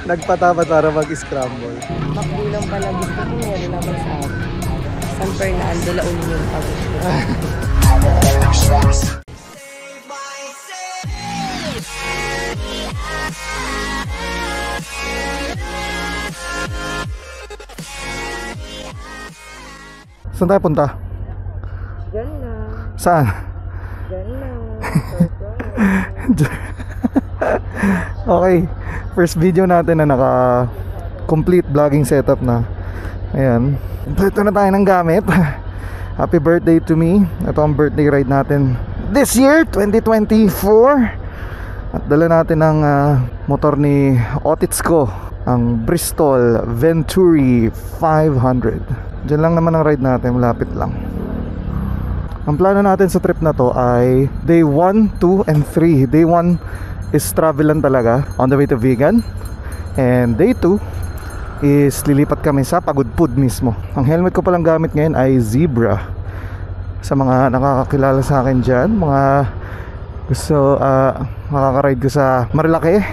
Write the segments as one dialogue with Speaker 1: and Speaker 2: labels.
Speaker 1: Nagpatapat para mag-scramble.
Speaker 2: Makdi lang pala gusto ko meron naman sa akin. San Fernando, La Union pagod ko.
Speaker 1: Saan tayo punta?
Speaker 2: Diyan na.
Speaker 1: Saan?
Speaker 2: Diyan na.
Speaker 1: Okay, first video natin na naka complete vlogging setup na. Ayan, ito na tayo ng gamit. Happy birthday to me. Ito ang birthday ride natin this year, 2024. At dala natin ang motor ni Otits ko, ang Bristol Venturi 500. Diyan lang naman ang ride natin, malapit lang. Ang plano natin sa trip na to ay day 1, 2, and 3. Day 1 is travel lang talaga on the way to Vegan, and day 2 is lilipat kami sa Pagudpud mismo. Ang helmet ko palang gamit ngayon ay Zebra. Sa mga nakakakilala sa akin dyan, mga gusto makaka-ride ko sa Marilake,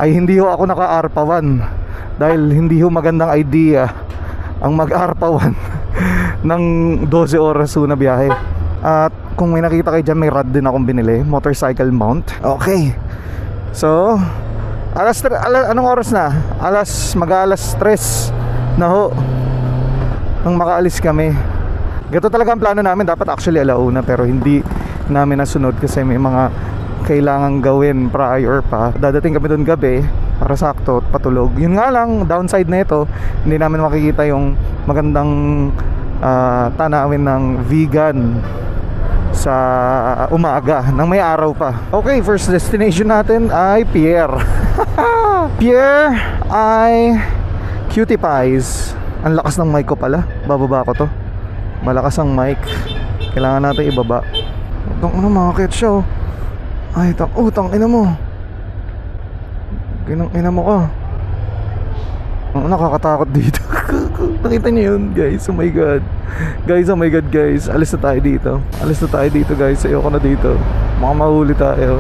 Speaker 1: ay hindi ho ako naka-ARPA 1 dahil hindi ho magandang idea ang mag-ARPA 1 ng 12 oras na biyahe. At kung may nakita kayo dyan, may rod din akong binili, motorcycle mount. Okay, so anong oras na? Mag-alas 3 na ho nang makaalis kami. Ganito talaga ang plano namin. Dapat actually alauna, pero hindi namin nasunod kasi may mga kailangan gawin prior pa. Dadating kami doon gabi para sakto at patulog. Yun nga lang, downside na ito, hindi namin makikita yung magandang tanawin ng Vegan sa umaga nang may araw pa. Okay, first destination natin ay Pierre. Pierre ay Cutie Pies. Ang lakas ng mic ko pala. Bababa ko to. Malakas ang mic. Kailangan natin ibaba. Tang ano, makakit siya oh. Ay, tang ina mo. Ginang ina mo ka. Ang nakakatakot dito. Nakita niyo yun, guys? Oh my god. Guys, oh my god, guys. Alis na tayo dito. Alis na tayo dito, guys. Ayoko na dito. Baka mahuli tayo.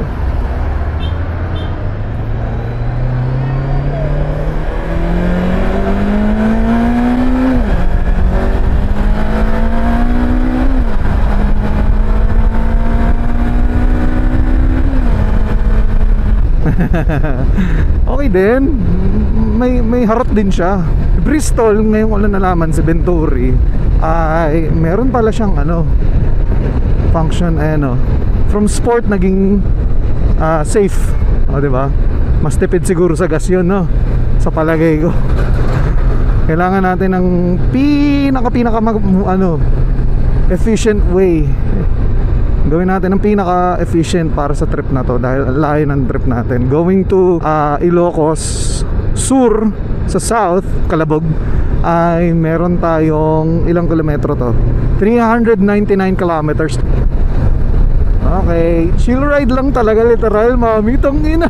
Speaker 1: Okay din. May harap din siya. Bristol, ngayon ko lang nalaman si Venturi ay meron pala siyang function from sport naging safe. O diba? Mas tipid siguro sa gas yun, no? Sa palagay ko. Kailangan natin ng pinaka efficient way. Gawin natin ang pinaka-efficient para sa trip na to dahil layo ng trip natin. Going to Ilocos Sur sa south, Calabog, ay meron tayong ilang kilometro to? 399 kilometers. Okay, chill ride lang talaga, literal, mami, tangina.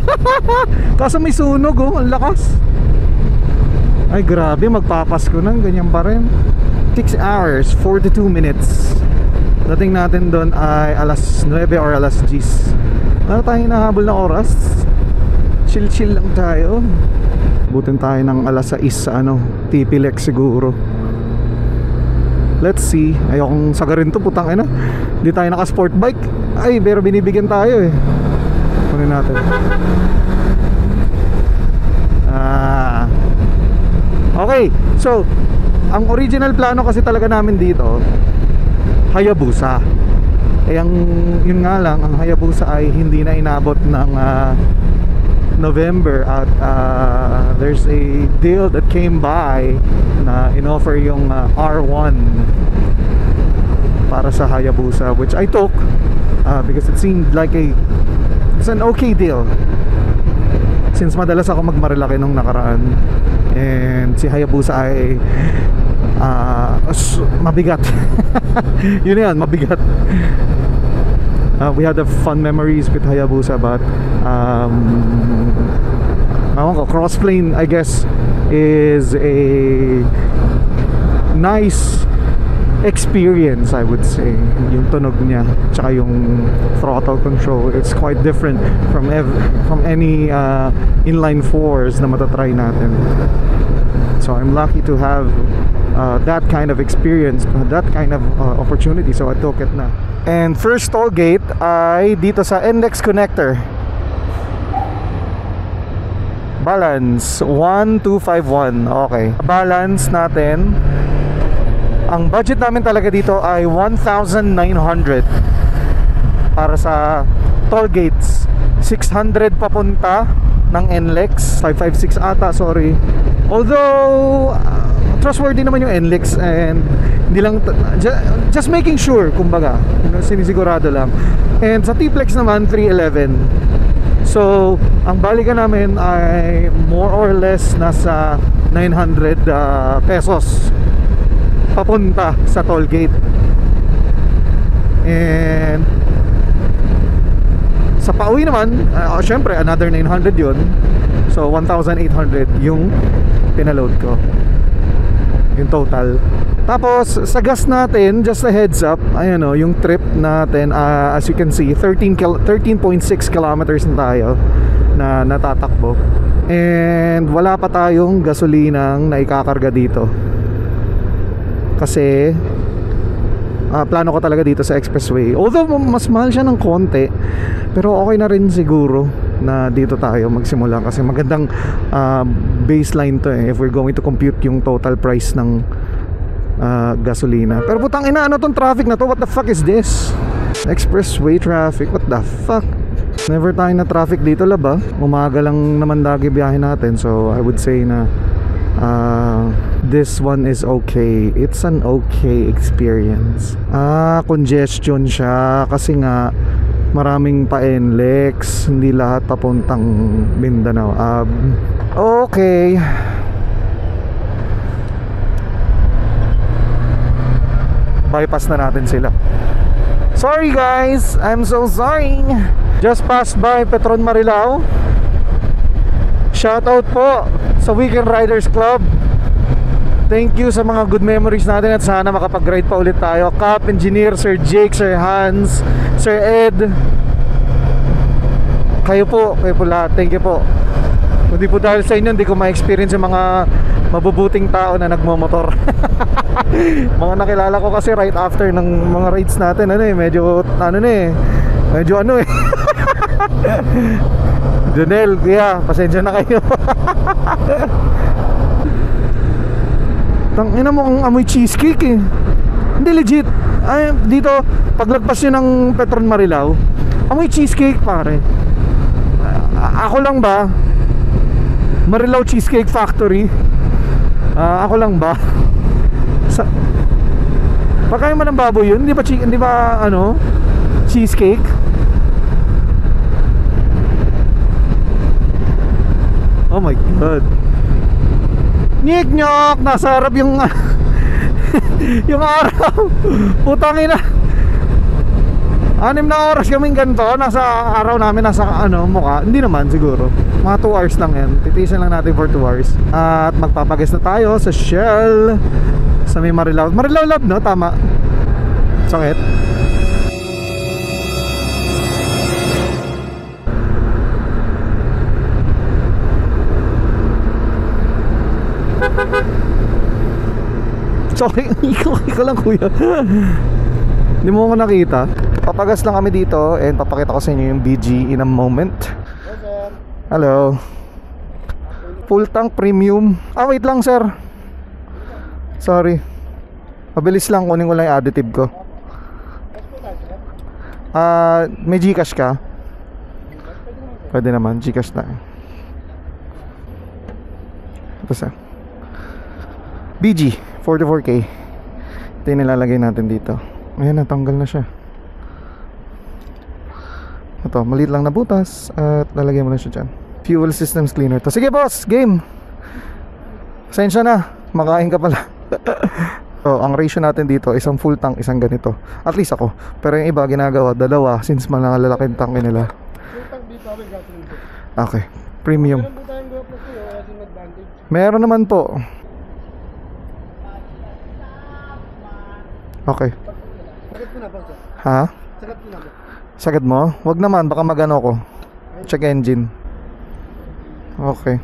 Speaker 1: Kaso may sunog oh, ang lakas. Ay grabe, magpapasko nang ganyan pa rin. 6 hours, 42 minutes. Dating natin doon ay alas 9 or alas 10. Ano tayong hinahabol na oras? Chill lang tayo. Butin tayo ng alas 6 sa TP-Lex siguro. Let's see. Ayokong sagarin to, putang ina. Hindi tayo naka sport bike. Ay, pero binibigyan tayo eh. Kunin natin. Okay, so ang original plano kasi talaga namin dito Hayabusa. Yun nga lang, ang Hayabusa ay hindi na inabot ng November at there's a deal that came by na inoffer yung R1 para sa Hayabusa, which I took because it seemed like it's an okay deal since madalas ako magmarilaki nung nakaraan, and si Hayabusa ay mabigat. Yun yan, mabigat. We had a fun memories with Hayabusa, but crossplane I guess is a nice experience, I would say. Yung tunog niya tsaka yung throttle control, it's quite different from any inline fours na matatry natin. So I'm lucky to have that kind of experience, that kind of opportunity, so I took it na. And first toll gate ay dito sa NLEX connector. Balance 1251. Okay, balance natin. Ang budget namin talaga dito ay 1,900 para sa toll gates. 600 papunta ng NLEX, 556 ata, sorry. Although trustworthy naman yung NLEX, and hindi lang just making sure, kumbaga, sinisigurado lang. And sa T-Flex naman 311. So ang balikan namin ay more or less nasa 900 pesos papunta sa toll gate. And sa pauwi naman, syempre another 900 yun. So 1,800 yung pinaload ko, yung total. Tapos sa gas natin, just a heads up, ayan o, yung trip natin, as you can see, 13.6 kilometers na tayo na natatakbo. And wala pa tayong gasolinang naikakarga dito, kasi plano ko talaga dito sa expressway. Although mas mahal siya ng konti, pero okay na rin siguro na dito tayo magsimula, kasi magandang baseline to if we're going to compute yung total price ng gasolina. Pero putang ina, ano tong traffic na to? What the fuck is this? Expressway traffic, what the fuck? Never tayo na traffic dito, laba. Umaga lang naman lagi biyahe natin, so I would say na this one is okay. It's an okay experience. Congestion siya kasi nga maraming pa-NLEX, hindi lahat papuntang Mindanao. Okay. Bypass na natin sila. Sorry guys, I'm so sorry. Just passed by Petron Marilao. Shoutout po sa Weekend Riders Club. Thank you sa mga good memories natin, at sana makapag-ride pa ulit tayo. Cap Engineer, Sir Jake, Sir Hans, Sir Ed, kayo po lahat, thank you po. Hindi po dahil sa inyo, hindi ko ma-experience yung mga mabubuting tao na nagmamotor. Mga nakilala ko kasi right after ng mga rides natin, medyo Jonel, kuya, pasensya na kayo. Tangina mo, ang amoy cheesecake eh. Hindi, legit. Ay, dito, paglagpas nyo ng Petron Marilao, amoy cheesecake pare. Ako lang ba? Marilao Cheesecake Factory. Ako lang ba? Pagkain mo ng baboy yun? Hindi ba cheesecake? Oh my god. Nyek-nyok, nasa harap yung yung araw. Putang ina. 6 na oras kaming ganito. Nasa araw namin, nasa mukha. Hindi naman siguro. Mga 2 hours lang yan. Titiisan lang natin for 2 hours. At magpapagas na tayo sa Shell sa may Marilao. Marilao Lab, no? Tama. Sakit. Sorry, ikaw lang kuya. Hindi mo ko nakita. Papagas lang kami dito and papakita ko sa inyo yung BG in a moment. Hello. Full tank premium. Wait lang sir. Sorry. Mabilis lang, kunin ko lang yung additive ko. May Gcash ka? Pwede naman, Gcash na. Tapos BG 44K. Ito yung nilalagay natin dito. Ayan, natanggal na siya. Ito, maliit lang na butas. At lalagay mo na siya dyan. Fuel systems cleaner to. Sige boss, game. Pasensya na, makain ka pala. So, ang ratio natin dito, isang full tank, isang ganito. At least ako. Pero yung iba ginagawa, dalawa, since malalaki yung tank nila. Okay, premium. Meron naman po. Okay. Ha? Sagad mo? Wag naman, baka magano ko. Check engine. Okay.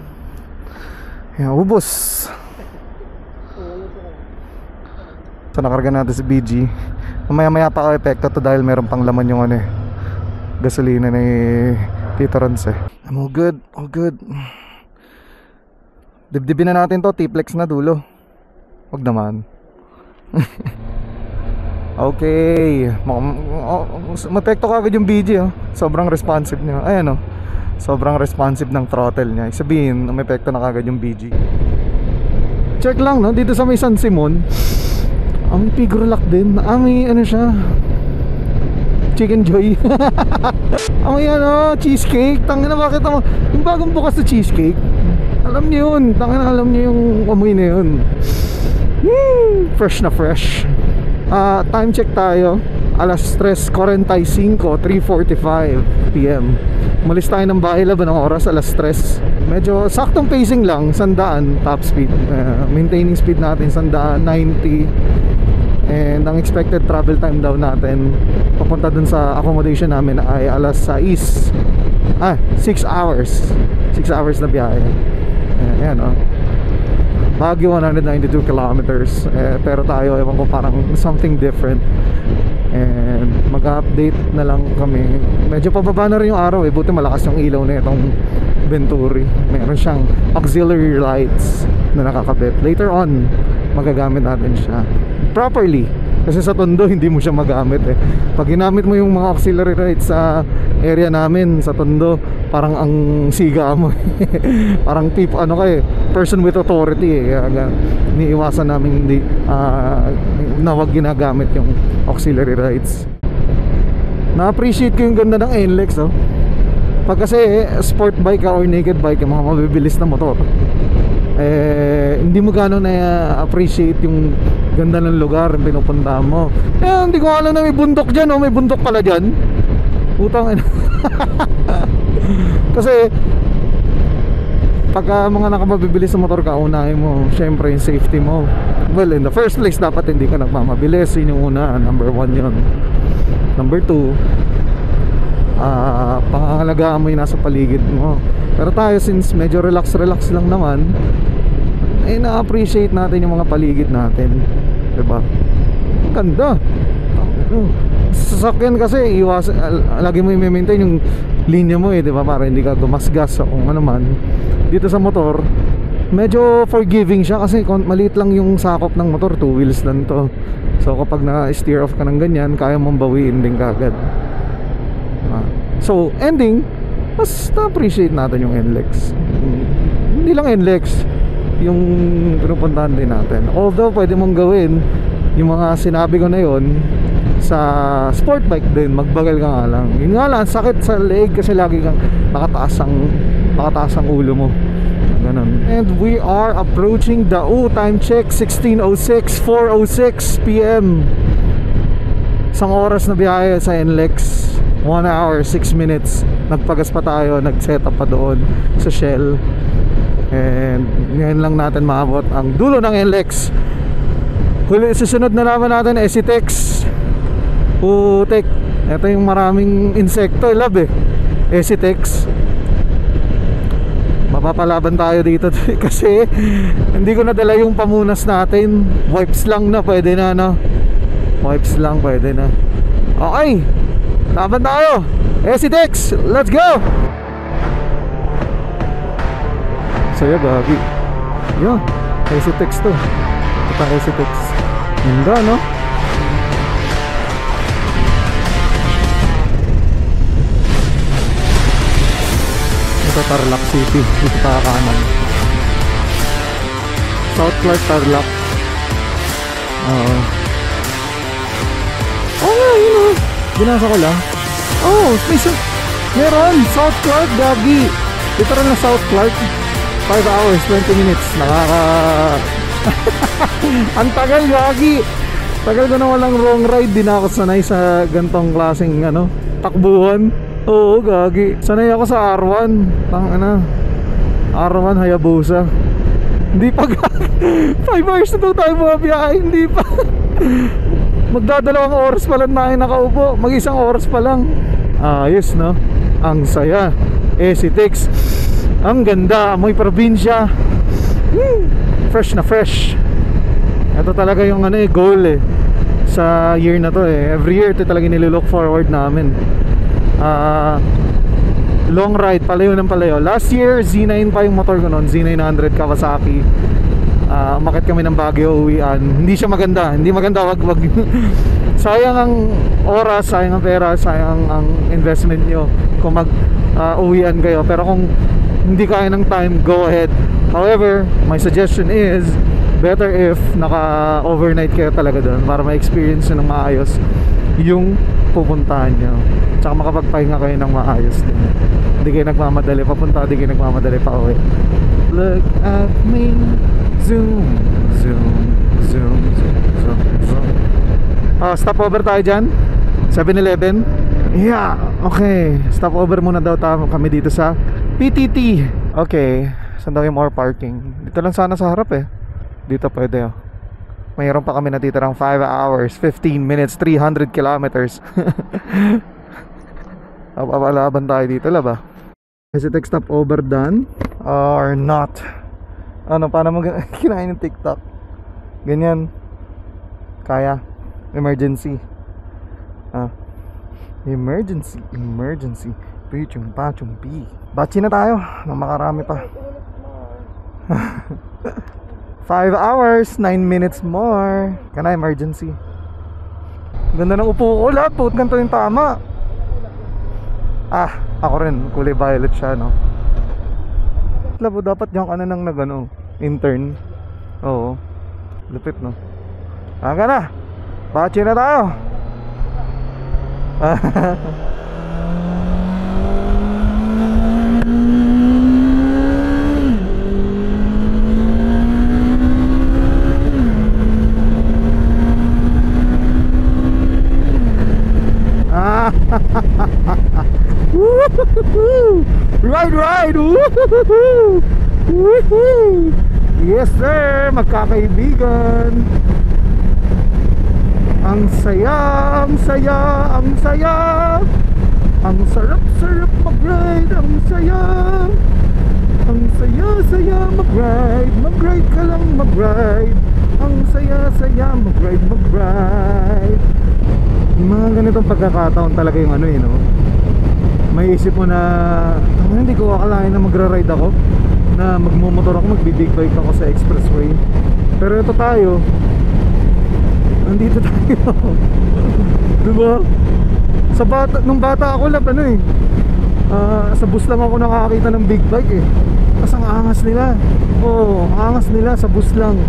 Speaker 1: Yan, ubos. So nakarga natin si BG. Mamaya pa ako epekto to dahil meron pang laman yung ano eh, gasolina ni Tito Ronce. I'm all good, all good. Dibdibin na natin to, T-Flex na dulo. Wag naman. Okay. Mapekto ka agad yung BG oh. Sobrang responsive niya. Ayan oh. Sobrang responsive ng throttle niya. Sabihin, umepekto na kagad yung BG. Check lang no, dito sa may San Simon. Ang Pigrolac din. May ano siya, Chicken Joy. May ano, cheesecake. Tangina, bakit mo yung bagong bukas na cheesecake? Alam niyo yun. Tangina, alam niyo yung amoy na yun. Fresh na fresh. Time check tayo. Alas 3:45, 3:45 PM. Umalis tayo ng bahay laban ng oras, alas 3. Medyo saktong pacing lang, 100 top speed. Maintaining speed natin 190. And ang expected travel time daw natin papunta dun sa accommodation namin ay alas 6. 6 hours. 6 hours na biyahe. Ayan oh. Baguio 192 kilometers. Pero tayo, ewan ko, parang something different. And mag-update na lang kami. Medyo pababa na rin yung araw eh. Buti malakas yung ilaw na itong Venturi. Meron siyang auxiliary lights na nakakabit. Later on, magagamit natin siya properly. Kasi sa Tondo hindi mo siya magamit eh. Pag ginamit mo yung mga auxiliary lights sa area namin sa Tondo, parang ang siga mo. Parang ano ka eh, person with authority eh. Kaya iniiwasan namin hindi na wag ginagamit yung auxiliary lights. Na-appreciate ko yung ganda ng NLEX oh. Pag kasi sport bike or naked bike, yung mga mabibilis na motor, hindi mo gano'n na-appreciate yung ganda ng lugar yung pinupunta mo. Hindi ko alam na may bundok dyan oh. May bundok pala dyan. Utang kasi pagka mga nakamabibilis sa motor ka, unahin mo syempre yung safety mo. Well, in the first place, dapat hindi ka nagmamabilis. Yun yung una, number 1 yun. Number 2, pangangalagaan mo yung nasa paligid mo. Pero tayo, since medyo relax lang naman, na-appreciate natin yung mga paligid natin, diba? Ganda. Sasakyan kasi lagi mo i-maintain yung linya mo eh, diba? Para hindi ka gumasgas o kung ano man. Dito sa motor, medyo forgiving siya kasi maliit lang yung sakop ng motor, 2 wheels lang to. So kapag na-steer off ka ng ganyan, kaya mong bawiin din kagad. So ending, mas na-appreciate natin yung NLEX. Hindi lang NLEX, yung pinupuntahan din natin. Although pwede mong gawin yung mga sinabi ko na yon sa sport bike din, magbagal ka nga lang. Yun nga lang, sakit sa leg kasi lagi kang nakataas ang ulo mo. Ganun. And we are approaching Dao. Time check 16:06, 4:06 PM. Isang oras na biyahe sa NLEX, 1 hour 6 minutes. Nagpagas pa tayo, nag-set up pa doon sa Shell. And ngayon lang natin maabot ang dulo ng NLEX. Susunod na naman natin SCTEX. Putek, ito yung maraming insekto, love eh, SCTEX. Mapapalaban tayo dito kasi hindi ko nadala yung pamunas natin. Wipes lang na, pwede na no? Wipes lang, pwede na. Okay, laban tayo, SCTEX, let's go! So yeah, gagi. Yeah, SCTEX to. papuntang Esitex. Ganda, no? Ito Tarlac City. Dito pa kanan. South Clark, Tarlac. Oo. Oo nga, yun o. Binasa ko lang. Oh, meron! South Clark, gagi. Literal na South Clark. 5 hours, 20 minutes. Ang tagal, gagi. Tagal ko na walang wrong ride. Di na ako sanay sa gantong klaseng takbuhan. Oo, gagi. Sanay ako sa R1. R1 Hayabusa. Hindi pa 5 hours na daw tayo mga biyahe. Hindi pa. Magdadalawang oras pa lang tayo nakaupo. Mag-isang oras pa lang. Ayos, no? Ang saya. Esitex. Ang ganda. Amoy probinsya. Fresh na fresh. Ito talaga yung goal sa year na to Every year ito talaga nililook forward namin. Long ride, palayo ng palayo. Last year Z9 pa yung motor ko noon, Z900 Kawasaki. Umakit kami ng Baguio uwian. Hindi siya maganda. Hindi maganda, wag sayang ang oras, sayang ang pera, sayang ang investment nyo kung uwian kayo. Pero kung hindi kaya ng time, go ahead. However, my suggestion is better if naka-overnight kayo talaga doon para ma-experience nyo ng maayos yung pupuntahan nyo. Tsaka makapagpahinga kayo ng maayos din. Hindi kayo nagmamadali papunta, hindi kayo nagmamadali pa uwi. Look at me. Zoom, zoom, zoom, zoom, zoom, zoom. Stopover tayo dyan 7-Eleven. Yeah, okay. Stopover muna daw kami dito sa PTT. Okay, saan daw yung more parking? Dito lang sana sa harap Dito pwede Mayroon pa kami natitirang 5 hours, 15 minutes, 300 kilometers. Papalaban tayo dito, laba. Esitex stopover done or not? Paano mo kinain ng TikTok? Ganyan. Kaya. Emergency. Emergency. Pichum, pachum, pi. Bachi na tayo. Nang makarami pa. 5 hours, 9 minutes more. Kana emergency. Ganda ng upo ko. Lahat po, ganito yung tama. Ako rin. Kulay violet siya, no? Labo, dapat yung ng intern. Oo. Lupit, no? Aga na. Bachi na tayo. Ride! Woohoo! Yes sir, magkakaibigan. Ang saya. Ang sarap mag-ride. Ang saya mag-ride. Mag-ride ka lang mag-ride. Ang saya mag-ride. Yung mga ganitong pagkakataon talaga yung may isip mo na hindi ko akalain na magra-ride ako, na magmumotor ako, magbibig bike ako sa expressway. Pero ito tayo, nandito tayo. Diba? Nung bata ako lang sa bus lang ako nakakita ng big bike Tapos ang angas nila. Oo, ang angas nila sa bus lang.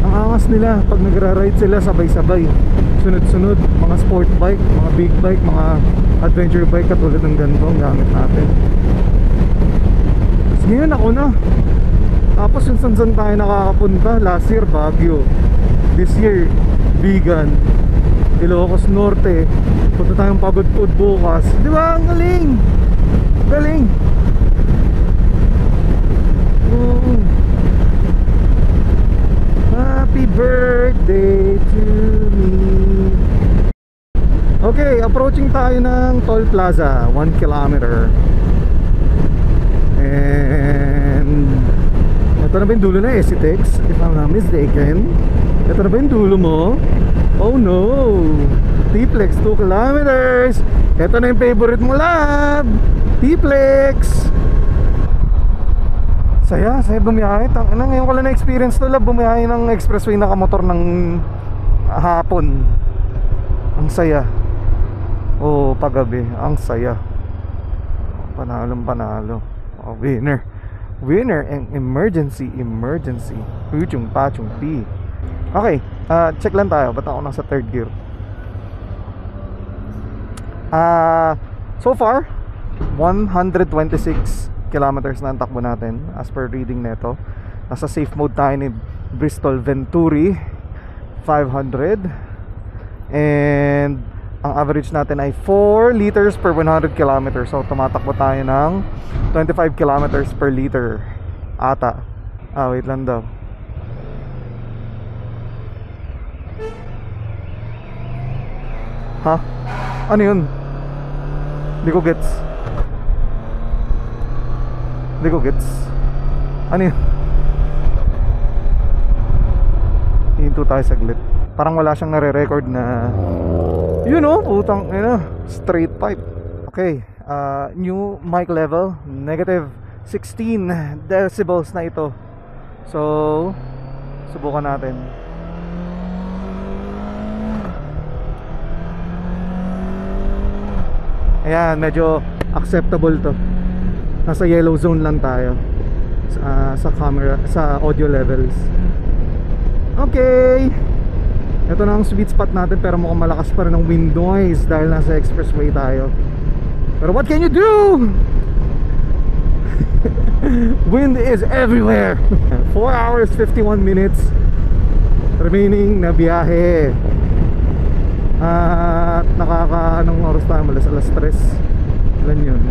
Speaker 1: Ang angas nila pag nagra-ride sila sabay-sabay, sunod-sunod, mga sport bike, mga big bike, mga adventure bike katulad ng ganito ang gamit natin. Tapos ngayon ako na. Tapos yung saan tayo nakakapunta. Last year Baguio, this year Bigan, Ilocos Norte, punta tayong Pagod-Pod bukas. Di ba? Ang galing. Happy birthday to me. Okay, approaching tayo ng Toll Plaza, 1 kilometer. And ito na ba yung dulo na Esitex, if I'm not mistaken? Ito na ba yung dulo mo? Oh no, T-Flex, 2 kilometers. Ito na yung favorite mo lab, T-Flex. Saya bumiyahe. Tangina, ngayon ko lang na-experience to, love, bumiyahe ng expressway nakamotor ng hapon. Ang saya. Oh, paggabi, ang saya. Panalo. Oh, winner and emergency. Puchong pachong pi. Okay, check lang tayo. Ba't ako nasa third gear? So far 126 kilometers na ang takbo natin as per reading neto. Nasa safe mode tayo ni Bristol Venturi 500. And ang average natin ay 4 liters per 100 kilometers. So tumatakbo tayo ng 25 kilometers per liter ata. Wait lang daw. Ha? Ano yun? Hindi ko gets. Ano yun? Hinto tayo saglit. Parang wala siyang nare-record na putang straight pipe. Okay, new mic level, negative 16 decibels na ito. So subukan natin. Ayan, medyo acceptable to. Nasa yellow zone lang tayo sa camera, sa audio levels. Okay, ito na ang sweet spot natin, pero mukhang malakas pa rin ang wind noise dahil nasa expressway tayo. Pero what can you do? Wind is everywhere. 4 hours 51 minutes remaining na biyahe. At anong oras tayo? Alas 3. Ilan yun?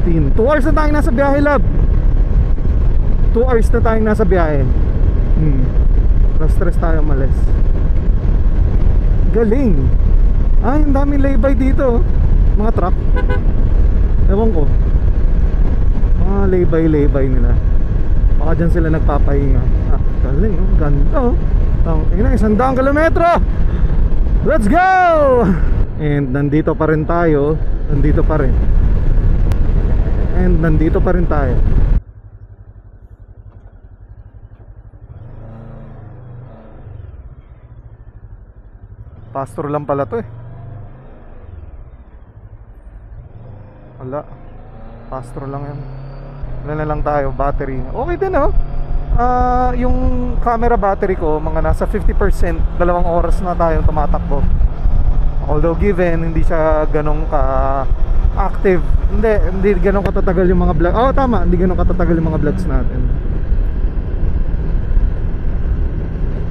Speaker 1: 15. 2 hours na tayong nasa biyahe, love. 2 hours na tayong nasa biyahe. Alas 3 tayo malis. Galing. Ay, ang daming laybay dito. Mga truck. Ewan ko. Mga laybay nila. Baka dyan sila nagpapahinga. Galing, ganda. Ina, 100 kilometro. Let's go! And nandito pa rin tayo. Nandito pa rin tayo. Pastor lang pala to eh. Wala. Pastor lang yan. Wala na lang tayo. Battery. Okay din oh. Yung camera battery ko mga nasa 50%. 2 oras na tayong tumatakbo. Although given hindi siya ganong ka active, hindi ganong katatagal yung mga vlog. Tama, hindi ganong katatagal yung mga vlogs natin.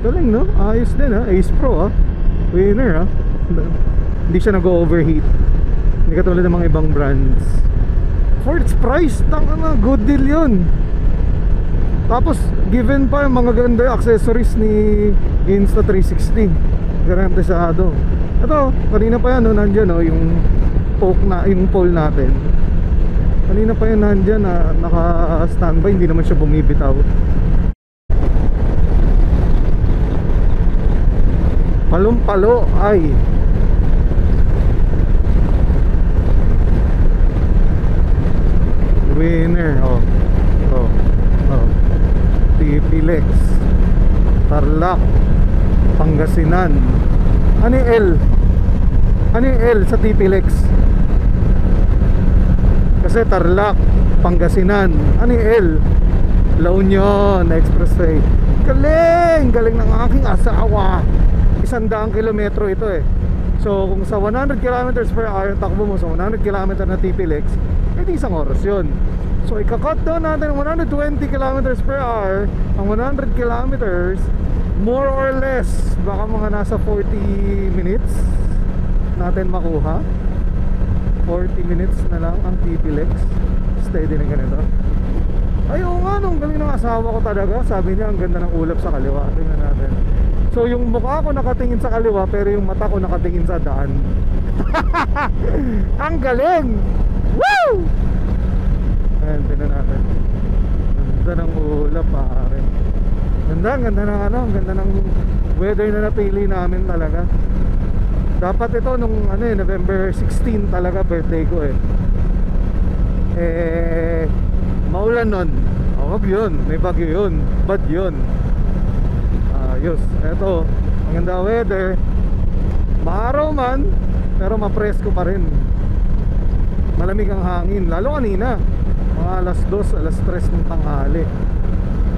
Speaker 1: Galing no? Ayos din ha. Ace Pro ha. Winner ha. Hindi siya nag-overheat. Hindi katulad ng mga ibang brands. For its price, good deal yun. Tapos given pa yung mga ganda accessories ni Insta360. Garantisado. Ito, kanina pa yan nandyan yung pole natin. Kanina pa yan nandyan na naka-standby, hindi naman siya bumibitaw. Palong-palo ay winner. TP-Lex, Tarlac, Pangasinan. Ano yung L? Ano yung L sa TP-Lex? Kasi Tarlac, Pangasinan. Ano yung L? La Union Expressway. Galing ng aking asawa. 100 kilometro ito eh. So kung sa 100 kilometers per hour takbo mo sa 100 kilometer na TP-Lex, edi 1 oras yun. So ika-cut down natin 120 kilometers per hour. Ang 100 kilometers, more or less baka mga nasa 40 minutes natin makuha. 40 minutes na lang ang TP-Lex. Steady na ganito. Ayaw nga nung galing ng asawa ko talaga. Sabi niya ang ganda ng ulap sa kaliwa. Tingnan natin. So yung mukha ko nakatingin sa kaliwa, pero yung mata ko nakatingin sa daan. Ang galing! Woo! Ayan, tingnan natin. Ganda ng ulap pare. Ganda ng ganda ng weather na napili namin talaga. Dapat ito nung November 16 talaga birthday ko eh. Maulan nun. wag yun, may bagyo yun, bad yun. Ayos, eto, maganda weather. Maaraw man, pero mapresko pa rin. Malamig ang hangin, lalo kanina mga alas 2, alas 3 ng tanghali.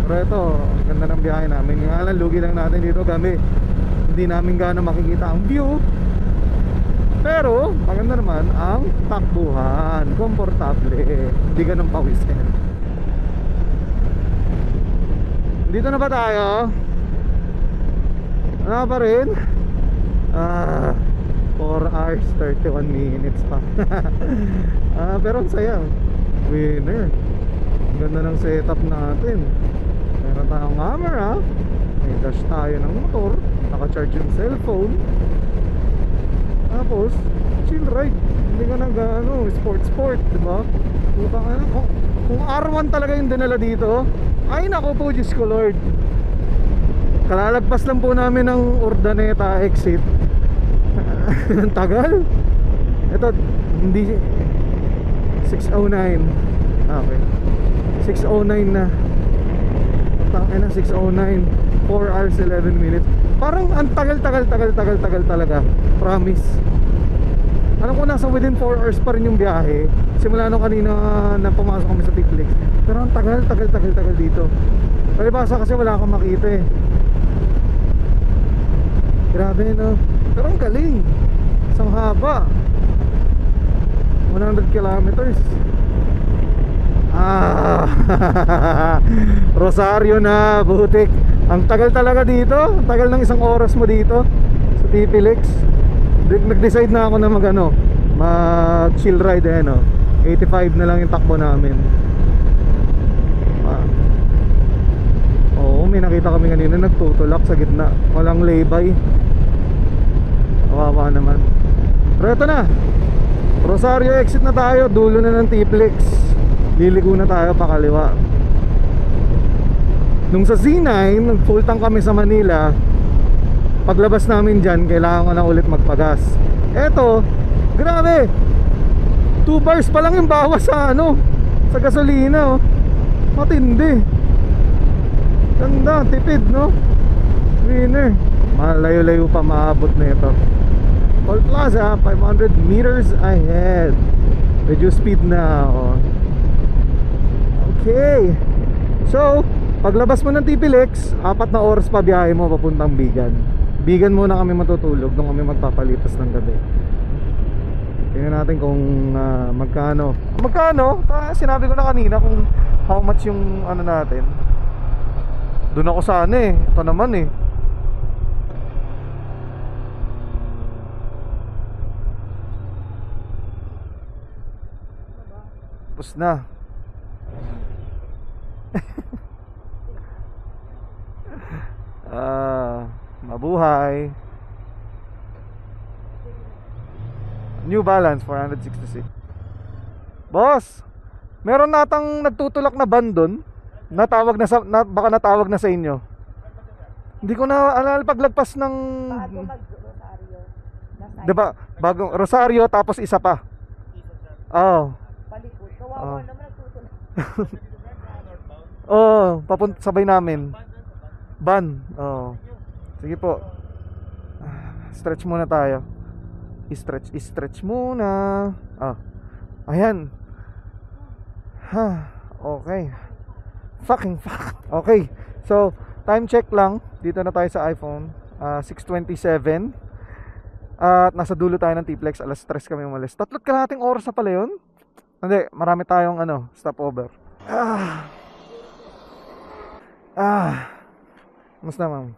Speaker 1: Pero eto, ang ganda ng biyahe namin. Nga lang, lugi lang natin dito kami, hindi namin gaano makikita ang view. Pero maganda naman ang takbuhan, komportable, hindi ganun pawisin. Dito na ba tayo? Ano pa rin? 4 hours 31 minutes pa. Pero ang saya. Winner. Ang ganda ng setup natin. Meron tayong camera, may dash tayo ng motor, naka-charge yung cellphone. Tapos chill ride. Hindi ka nag sport, diba? Puta ka na. Kung R1 talaga yung dinala dito, ay nako po, Diyos ko Lord. Kalalagpas lang po namin ng Urdaneta exit. Ang tagal. Ito, hindi 6:09. Okay, 6:09 na. Tangina na, 6:09. 4 hours 11 minutes. Parang ang tagal talaga. Promise. Alam ko nasa within 4 hours pa rin yung biyahe. Simula nung kanina na pumasok kami sa T-Flex. Pero ang tagal dito. Palibasa kasi wala akong makita eh. Grabe no. Pero ang galing. Isang haba. 100 kilometers. Rosario na, butik. Ang tagal talaga dito. Ang tagal ng isang oras mo dito sa TPLX. Nag-decide na ako na mag chill ride 85 na lang yung takbo namin. Oo, may nakita kami kanina nagtutulak sa gitna. Walang laybay. Kawawa naman. Pero ito na, Rosario exit na tayo. Dulo na ng TPLX. Liligo na tayo pa kaliwa. Nung sa Z9, nag-full tank kami sa Manila. Paglabas namin dyan, kailangan ko na ulit magpagas. Eto, grabe, 2 bars pa lang yung bawas sa sa gasolina. Matindi. Ganda, tipid no. Winner. Malayo-layo pa maabot na ito. Toll Plaza, 500 meters ahead. Reduce speed na ako. Okay. So, paglabas mo ng TPLX, 4 na oras pa biyahe mo papuntang Bigan. Bigan muna kami matutulog, doon kami magpapalipas ng gabi. Tingnan natin kung magkano. Sinabi ko na kanina kung how much yung natin. Doon ako sana eh. Ito naman eh. Tapos na. Mabuhay. New Balance 466. Boss, meron natang nagtutulak na van doon. Baka natawag na sa inyo. Hindi ko na alala paglagpas ng
Speaker 2: Rosario.
Speaker 1: diba, bagong Rosario tapos isa pa. Oo.
Speaker 2: Palikod. Kawawa naman nagtutulak.
Speaker 1: Papunta sabay namin. Van. Sige po. Stretch muna tayo. I-stretch muna. Ayan. Okay. Fuck. Okay. So, time check lang. Dito na tayo sa iPhone. 6:27. At nasa dulo tayo ng TPLX. Alas 3 kami umalis. 3 kalahating oras na pala yun. Hindi, marami tayong stopover. Musta ma'am?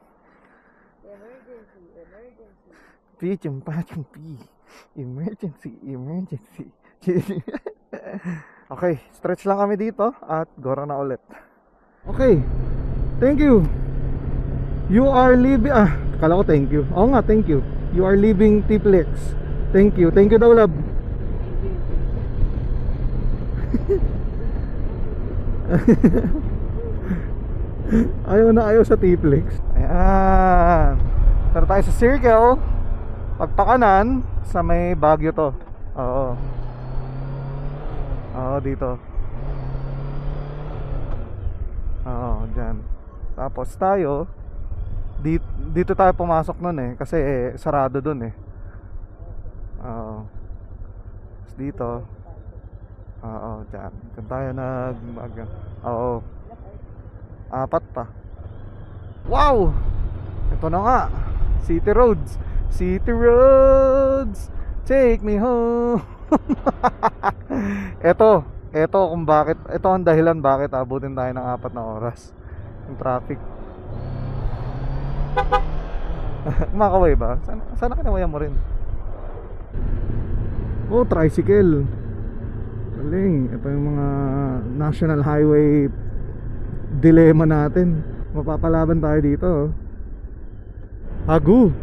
Speaker 1: Emergency. Okay, stretch lang kami dito at gora na ulit. Okay, thank you. You are leaving, kala ko thank you. Oo nga, thank you. You are leaving TPLX. Thank you daw love. Ayaw sa TPLX. Ayan, tara tayo sa circle. Pagpakanan sa may Baguio to. Oo, dito. dyan. Tapos tayo dito tayo pumasok nun eh, kasi sarado dun eh. Dito dyan tayo apat pa. Wow, ito na nga, City Roads, take me home. Ito kung bakit, ito ang dahilan bakit abutin tayo ng 4 na oras yung traffic. Kumakaway ba? Sana kinawayan mo rin. Oh, tricycle. Galing. Ito yung mga national highway dilemma natin. Mapapalaban tayo dito. Agu.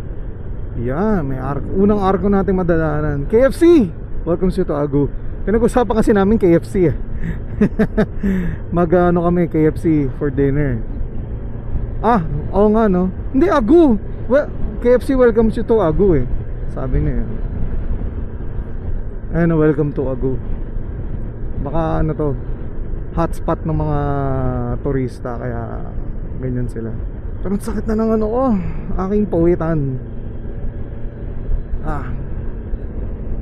Speaker 1: Yan, may unang arko natin madalanan. KFC. Welcome to Agu. Pinag-usapan kasi namin KFC eh. Mag-ano kami KFC for dinner. Oo nga no. Hindi, Agu. KFC welcome to Agu eh. Sabi niya. Welcome to Agu. Baka ano to, hotspot ng mga turista, kaya ganyan sila. Pero sakit na ng ano ko, aking pawitan.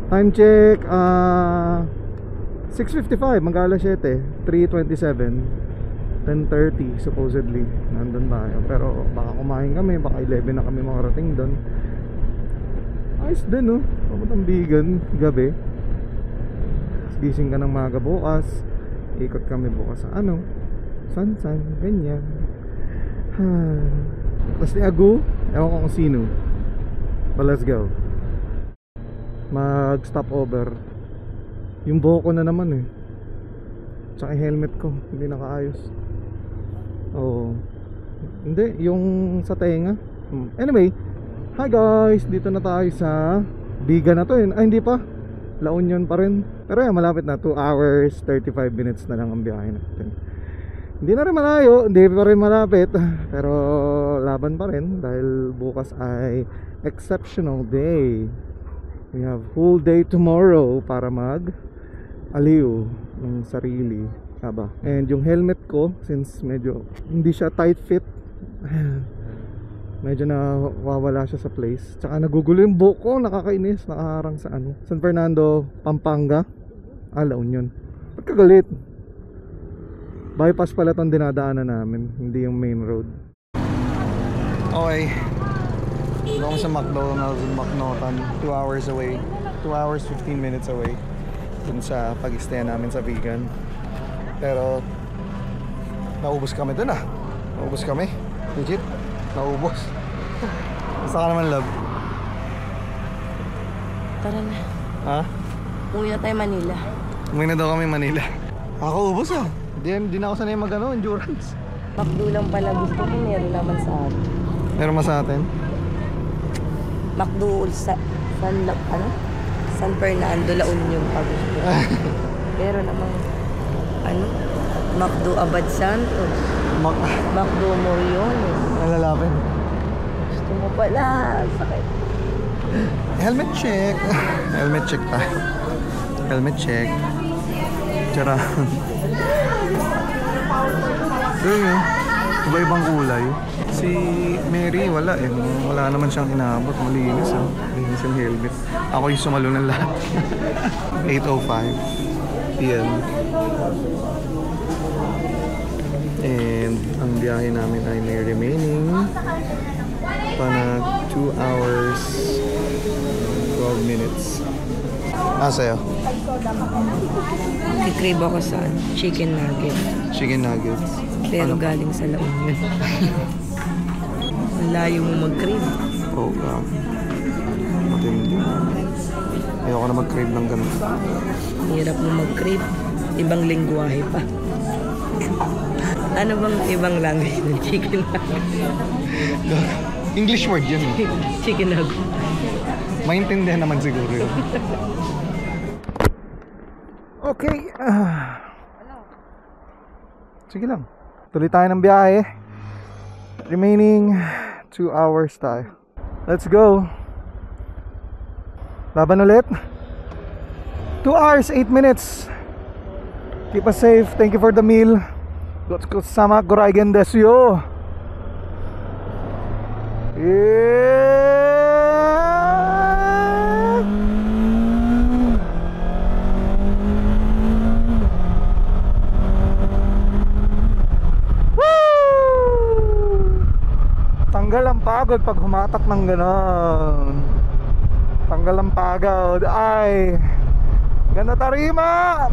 Speaker 1: Time check 6:55, mag-alas 7, 3:27, 10:30 supposedly nandun tayo. Pero baka kumain kami, baka 11 na kami makarating doon. Ayos din no, pamutambigan gabi. Gising ka ng maaga bukas, ikot kami bukas sa San, ganyan. Tapos ni Agu, ewan ko kung sino. But let's go. Mag stop over. Yung buhok ko na naman eh, tsaka yung helmet ko hindi nakaayos. Hindi, yung sa tenga. Anyway, hi guys, dito na tayo sa Biga na to eh. Hindi pa, La Union pa rin. Pero yan, malapit na, 2 hours 35 minutes na lang ang biyahe natin. Hindi na rin malayo, hindi pa rin malapit, pero laban pa rin dahil bukas ay exceptional day. We have whole day tomorrow para mag-aliw ng sarili. And yung helmet ko, since medyo hindi siya tight fit, medyo nawawala siya sa place. Tsaka nagugulo yung buhok ko, nakakainis, nakaharang sa San Fernando, Pampanga, La Union. Ba't kagalit? Bypass pala itong dinadaanan namin, hindi yung main road. Okay, dito kami sa McDonald's in Macnotan, 2 hours away, 2 hours 15 minutes away dun sa pag-stay namin sa Vegan. Pero naubos kami dun naubos kami, legit, naubos. Basta ka naman, love.
Speaker 2: Tara na.
Speaker 1: Umuwi
Speaker 2: na tayo Manila.
Speaker 1: Umuwi na daw kami Manila. Ako ubos Hindi na ako sanay endurance.
Speaker 2: McDo lang pala gusto ko, meron naman sa atin.
Speaker 1: Meron ba sa atin?
Speaker 2: McDo San Fernando, La Union pa gusto ko. Meron namang McDo Abad Santos, McDo Moriones.
Speaker 1: Nalalapin.
Speaker 2: Gusto mo pala, sakit.
Speaker 1: Helmet check. Helmet check tayo. Helmet check. Tara. Doon iba-ibang kulay. Si Mary wala wala naman siyang inaabot. Malinis malinis yung helmet. Ako yung sumalo ng lahat. 8:05 PM. And ang biyahe namin ay may remaining pa na 2 hours 12 minutes. Sa'yo?
Speaker 2: Kikrave ako sa chicken nugget.
Speaker 1: Chicken nuggets.
Speaker 2: Pero galing sa La Union. Malayo mo mag-crave.
Speaker 1: Matindi. Ayoko na mag-crave ng ganun.
Speaker 2: Hirap mo mag-crave. Ibang lingwahe pa. Ano bang ibang language ng chicken nugget?
Speaker 1: English word yun.
Speaker 2: Chicken nugget.
Speaker 1: Maintindihan naman siguro yun. Okay. Sige lang. Tuloy tayo ng biyahe. Remaining 2 hours tayo. Let's go. Laban ulit. 2 hours 8 minutes. Keep us safe. Thank you for the meal. ごちそうさまご来園ですよ。Tanggal ang pagod pag humatak ng ganon. Tanggal ang pagod. Ay, ganda tarima.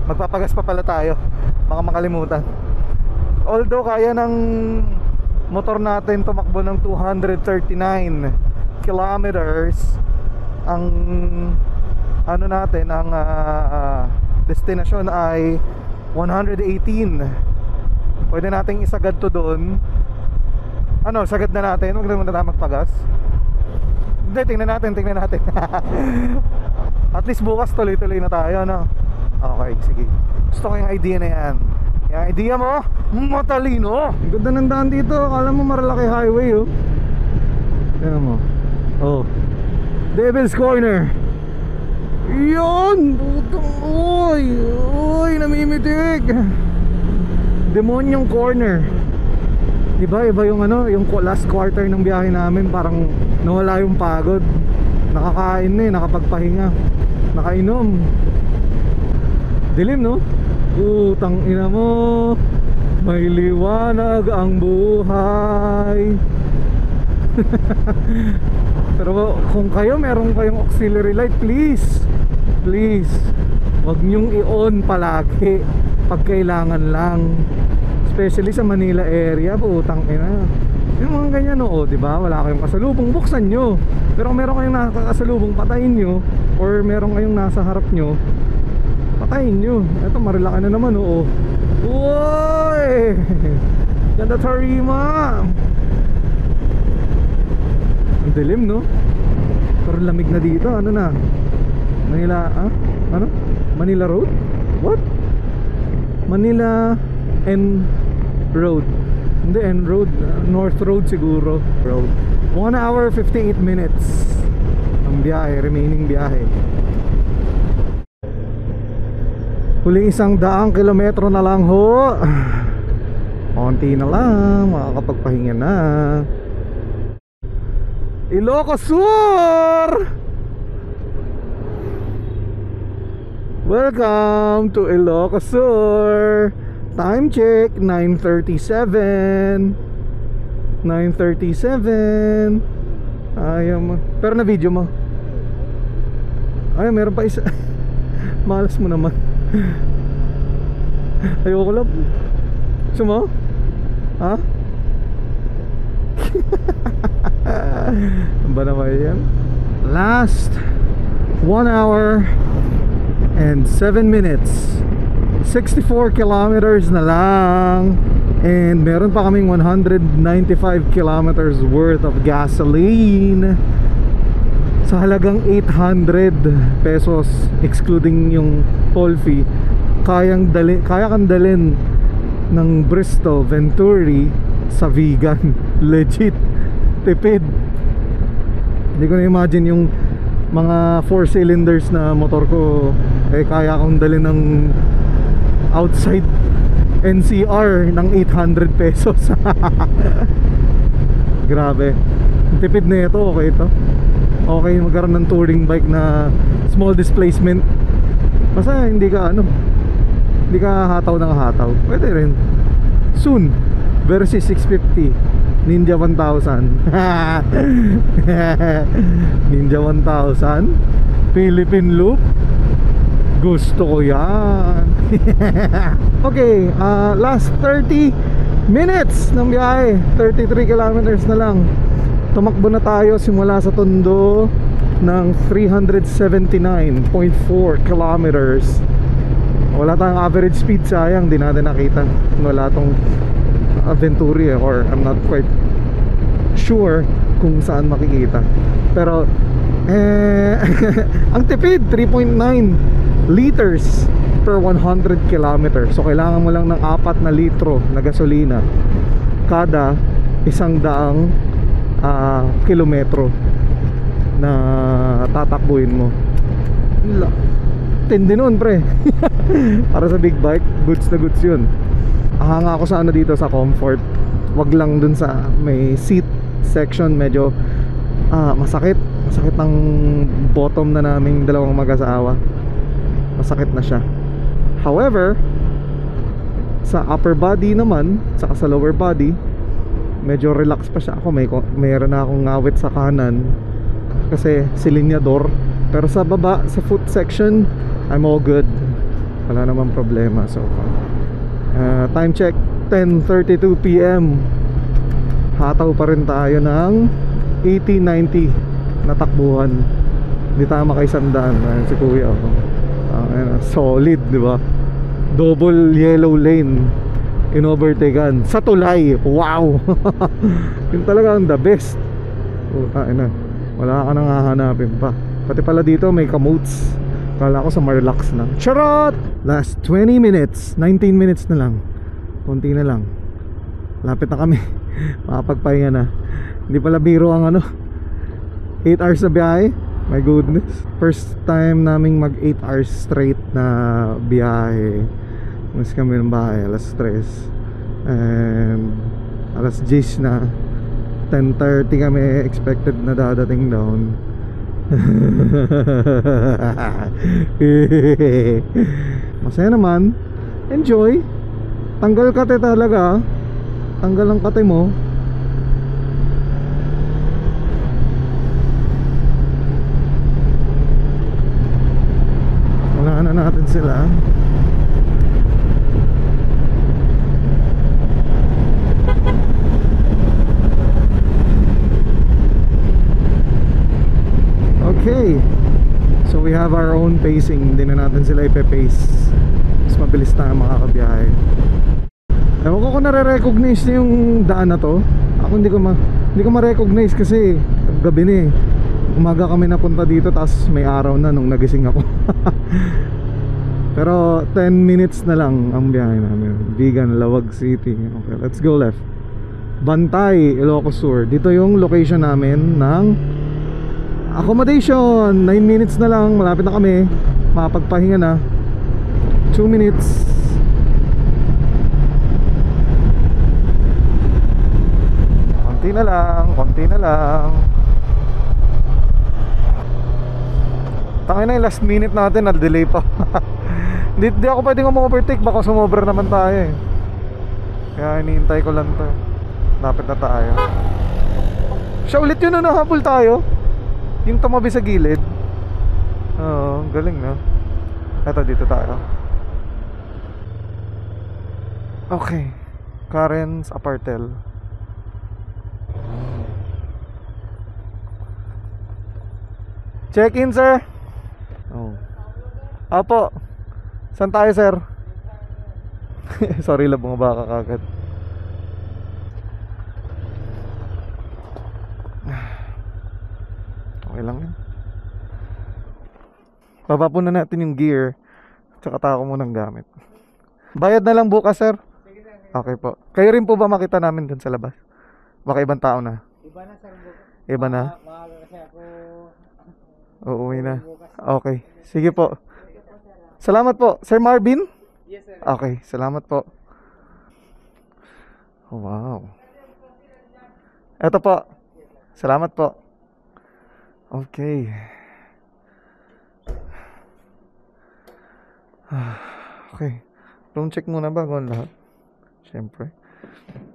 Speaker 1: Magpapagas pa pala tayo, baka makalimutan. Although kaya ng motor natin tumakbo ng 239 kilometers, ang ano natin, ang destination ay 118. Pwede nating isagad to doon. Ano, sagad na natin, huwag na muna tayo magpagas. Hindi, tingnan natin At least bukas tuloy-tuloy na tayo, no? Okay, sige. Gusto ko yung idea na yan. Yung idea mo, matalino. Ang ganda ng daan dito. Akala mo Marilaki Highway, oh. Tignan mo. Oh, Devil's Corner. Yun! Putang, uy, namimitig. Demonyong Corner. Diba, iba yung ano, yung last quarter ng biyahe namin. Parang nawala yung pagod. Nakakain na nakapagpahinga. Nakainom. Dilim, no? Utang ina mo, may liwanag ang buhay. Pero kung kayo meron kayong auxiliary light, please wag nyong i-on palagi pag kailangan lang, especially sa Manila area. Utang ina, yung mga ganyan, no? Diba, wala kayong kasalubong, buksan nyo. Pero kung meron kayong nakakasalubong, patayin nyo. Or meron kayong nasa harap nyo, patayin nyo. Ito, Marilaki na naman, oo. Uy! Ganda tarima! Ang dilim, no? Pero lamig na dito. Ano na? Manila, ano? Manila Road? What? Manila N Road. Hindi, N Road. North Road siguro. Road. 1 hour 58 minutes ang biyahe, remaining biyahe. Huling 100 kilometro na lang ho. Konti na lang, makakapagpahinga na. Ilocos Sur! Welcome to Ilocos Sur. Time check, 9:37. 9:37. Ayaw mo. Pero na video mo. Ay, meron pa isa. Malas mo naman. Ayoko lang. Gusto mo? Ha? Ano ba naman yan? Last 1 hour and 7 minutes. 64 kilometers na lang. And meron pa kaming 195 kilometers worth of gasoline sa halagang 800 pesos excluding yung toll fee. Kaya kang dalhin ng Bristol Venturi sa Vigan. Legit tipid. Hindi ko na imagine yung mga 4 cylinders na motor ko, kaya kong dalhin ng outside NCR ng 800 pesos. Grabe, tipid na ito. Okay ito, okay magkaroon ng touring bike na small displacement. Basta hindi ka hindi ka hataw ng hataw. Pwede rin soon. Versus 650 Ninja 1000. Ninja 1000 Philippine Loop. Gusto ko yan. Okay, last 30 minutes ng biyahe. 33 kilometers na lang. Tumakbo na tayo simula sa Tondo ng 379.4 kilometers. Wala tayong average speed, sayang, di natin nakita. Wala tong Venturi, or I'm not quite sure kung saan makikita. Pero ang tipid, 3.9 liters per 100 kilometers. So kailangan mo lang ng 4 na litro na gasolina kada 100 kilometro na tatakbuhin mo. tindi nun pre. Para sa big bike, goods na goods yun. Ahanga ako sa ano dito, sa comfort. Wag lang dun sa may seat section, medyo masakit ng bottom na naming dalawang mag-asawa. Masakit na siya. However, sa upper body naman, saka sa lower body, medyo relax pa siya. Ako mayroon na akong ngawit sa kanan kasi silinyador. Pero sa baba, sa foot section, I'm all good. Wala namang problema so far. Time check, 10:32 PM. Hataw pa rin tayo ng 80-90 na takbuhan. Hindi tayo makaisandaan. Ayun si kuya, solid, di ba? Double yellow lane in overtaken sa tulay. Wow. Yun talaga ang the best. Wala ka nang hahanapin pa. Pati pala dito may kamotes. Kala ko sa Marlax na. Charot! Last 20 minutes, 19 minutes na lang. Konti na lang. Lapit na kami. Makapagpahinga na. Hindi pala biro ang 8 hours na biyahe. My goodness. First time naming mag 8 hours straight na biyahe. Mas kami ng bahay alas 3 and alas 10 na. 10:30 kami expected na dadating down. Masaya naman. Enjoy. Tanggal kate talaga. Tanggal ang kate mo. Wala na natin sila. Okay, so we have our own pacing. Hindi na natin sila ipe-pace. Mas mabilis tayo makakabiyahe. Ewan ko kung nare-recognize niyo yung daan na to. Ako hindi ko ma-recognize kasi gabi na eh. Umaga kami napunta dito, tapos may araw na nung nagising ako. Pero 10 minutes na lang ang biyahe namin. Vigan, Lawag City. Okay, let's go left. Bantay, Ilocos Sur. Dito yung location namin ng accommodation. 9 minutes na lang, malapit na kami. Makapagpahinga na. 2 minutes. Konti na lang, konti na lang. Tangin na yung last minute natin, na-delay pa. Hindi ako pwedeng mag-overtake, baka sumobra naman tayo eh. Kaya iniintay ko lang to. Lapit na tayo. Siya ulit yun na nahabol tayo. Yung tumabi sa gilid. Oo, galing na. Eto, dito tayo. Okay, Karen's Apartel. Check in, sir. Oh. Apo. Saan tayo, sir? Sorry lang, bumaba ka kagad. Okay lang yan. Baba po na natin yung gear. Tsaka tako mo ng gamit. Bayad na lang bukas, sir. Okay po. Kayo rin po ba makita namin dun sa labas? Baka ibang tao na.
Speaker 3: Iba na, sir.
Speaker 1: Iba na?
Speaker 3: Maaga kasi ako.
Speaker 1: Uuwi na. Okay. Sige po. Salamat po. Sir Marvin?
Speaker 3: Yes, sir.
Speaker 1: Okay. Salamat po. Oh, wow. Eto po. Salamat po. Okay. Okay. Room check muna bago ang lahat. Siyempre.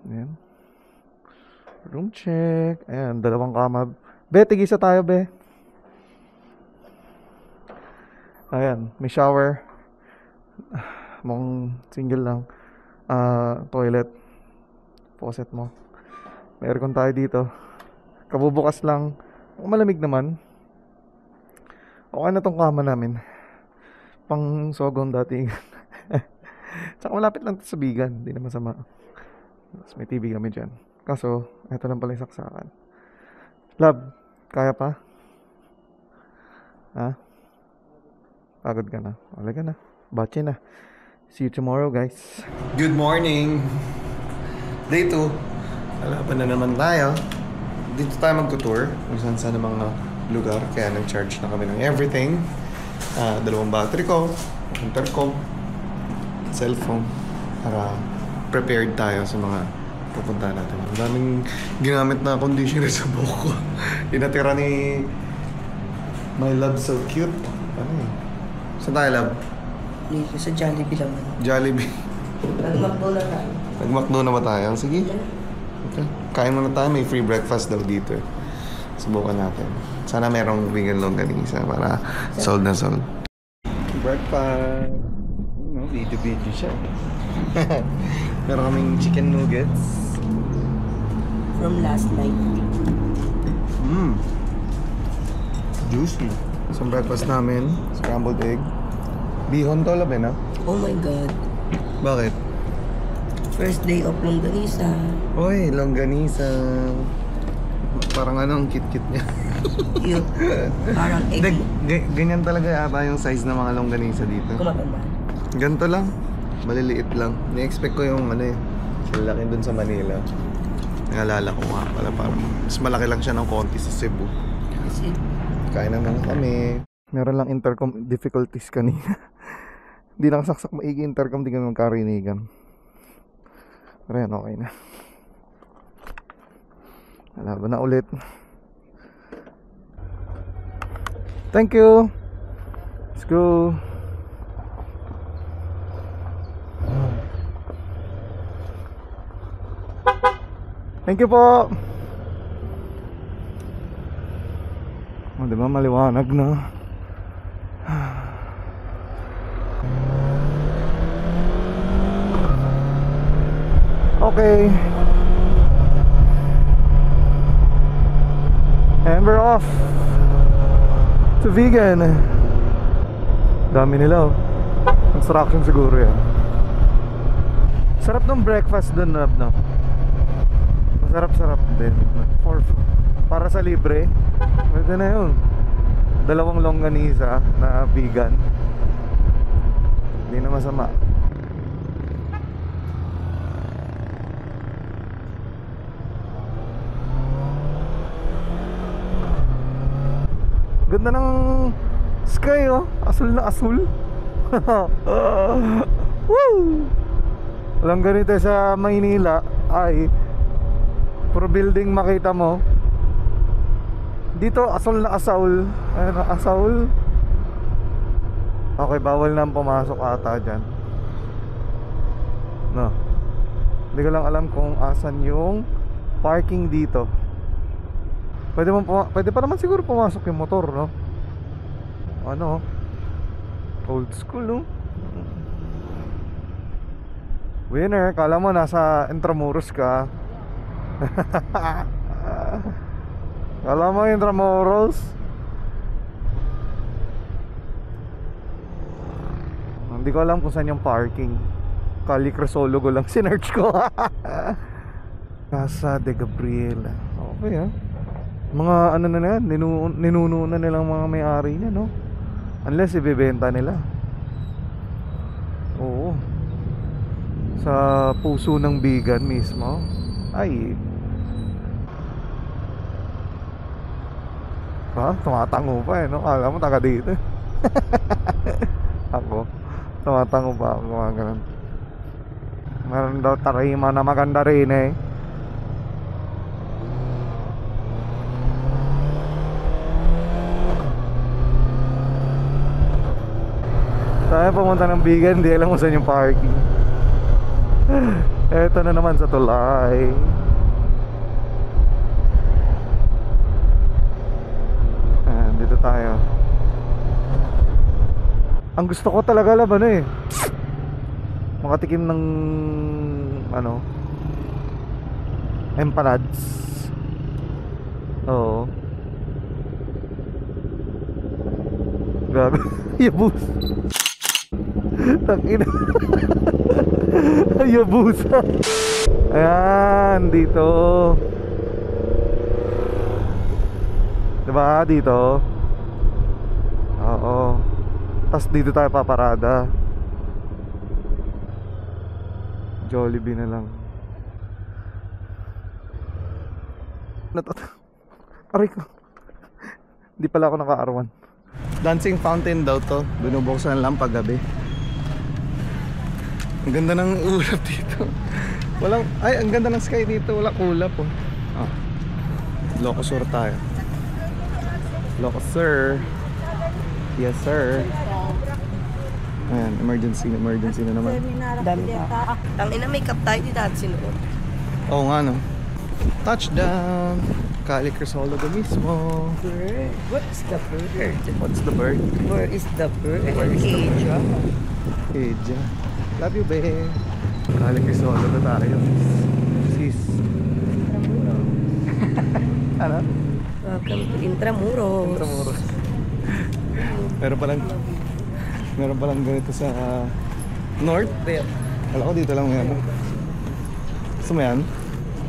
Speaker 1: Ayan. Room check. Ayan, 2 kama. Be, tigisa tayo, be. Ayan, may shower. Mong single lang. Toilet. Faucet mo. May aircon tayo dito. Kabubukas lang. Malamig naman. Okay na tong kama namin. Pang sogong dating. Tsaka malapit lang sa bigan. Hindi na masama. Mas may TV kami dyan. Kaso, eto lang pala yung saksakan. Love, kaya pa? Ha? Pagod ka na. Wala ka na. Bache na. See you tomorrow, guys.
Speaker 4: Good morning! Day 2. Lalaban na naman tayo. Dito tayo mag-tour kung saan sa mga lugar. Kaya nag-charge na kami ng everything. Dalawang battery ko, intercom, cellphone, para prepared tayo sa mga pupunta natin. Ang daming ginamit na conditioner sa buhok ko. Inatira ni My Love So Cute. Ano eh? Saan tayo, love?
Speaker 2: Dito sa Jollibee naman.
Speaker 4: Jollibee.
Speaker 2: Nag-McDo na tayo.
Speaker 4: Nag-McDo na ba tayo? Sige. Okay. Kain muna tayo. May free breakfast daw dito eh. Subukan natin. Sana merong vegan longganisa para sold na sold. Breakfast. No, video siya. Meron kaming chicken nuggets.
Speaker 2: From last night.
Speaker 4: Juicy. Sa breakfast namin, scrambled egg. Bihon to, labi na?
Speaker 2: Oh my God.
Speaker 4: Bakit?
Speaker 2: First day of longganisa.
Speaker 4: Oy, longganisa. Parang ano ang kit-kit niya.
Speaker 2: Cute. Parang egg.
Speaker 4: Ganyan talaga yata yung size ng mga longganisa dito.
Speaker 2: Kumatanda.
Speaker 4: Ganito lang. Maliliit lang. Ni-expect ko yung ano eh. Laki dun sa Manila. Naalala ko nga pala parang mas malaki lang siya ng konti sa Cebu.
Speaker 2: Kasi
Speaker 4: Kain na muna kami.
Speaker 1: Meron lang intercom difficulties kanina. Hindi nakasaksak maigi intercom, di kami magkarinigan. Pero yan, okay na. Laban na ulit. Thank you. Let's go. Thank you po. Oh, diba maliwanag na. Okay. And we're off to vegan. Dami nila oh. Construction siguro yan. Sarap ng breakfast dun, no? Masarap-sarap din. Para sa libre, pwede na yun. 2 longganisa na vegan. Hindi na masama. Ganda ng sky oh. Asul na asul. Woo! Walang ganito sa Maynila. Ay puro building makita mo. Dito asul na asaul. Ayun, asaul. Okay, bawal na pumasok ata dyan. No. Hindi ko lang alam kung asan yung parking dito. Pwede pa naman siguro pumasok yung motor, no? Ano? Old school, no? Winner, kala mo nasa Intramuros ka. Kala mo Intramuros? Hindi ko alam kung saan yung parking. Kali Crisologo lang sinearch ko. Casa de Gabriela. Okay ah. Mga ano na yan, ninuno na nilang mga may-ari niya, no? Unless ibebenta nila. Oo. Sa puso ng vegan mismo. Ay. Tumatango pa eh, no? Alam mo, taga dito. Ako, tumatango pa ako, mga ganun. Meron daw tarima na maganda rin eh. Tayo pumunta ng vegan, di alam mo saan yung parking. Eto na naman sa tulay. Dito tayo. Ang gusto ko talaga laban eh, makatikim ng ano, empanadas. Oo. Grabe. Yabus. Tangina. Yabusa. Ayan, dito. Diba? Dito. Oo. Tapos dito tayo paparada. Jollibee na lang. Aray ko. Hindi pala ako naka-R1. Dancing fountain daw to. Binubuksan lang pag gabi. Ang ganda ng ulap dito. Ang ganda ng sky dito. Wala ulap oh. Locosur tayo. Locosur. Yes sir. Ayan, emergency na naman.
Speaker 2: Dami pa. Ang ina, may cup tayo, di natin sinuot.
Speaker 1: Oo nga no. Touchdown. Cali Crisologo mismo.
Speaker 2: Bird. What's the bird?
Speaker 1: What's the bird?
Speaker 2: Where is the bird? Asia.
Speaker 1: Eja. Love you, babe. Cali Crisologo tayo. Sis. Ano?
Speaker 2: Welcome to Intramuros.
Speaker 1: Intramuros. Meron palang ganito sa North. Alam ko dito lang meron. Gusto mo yan?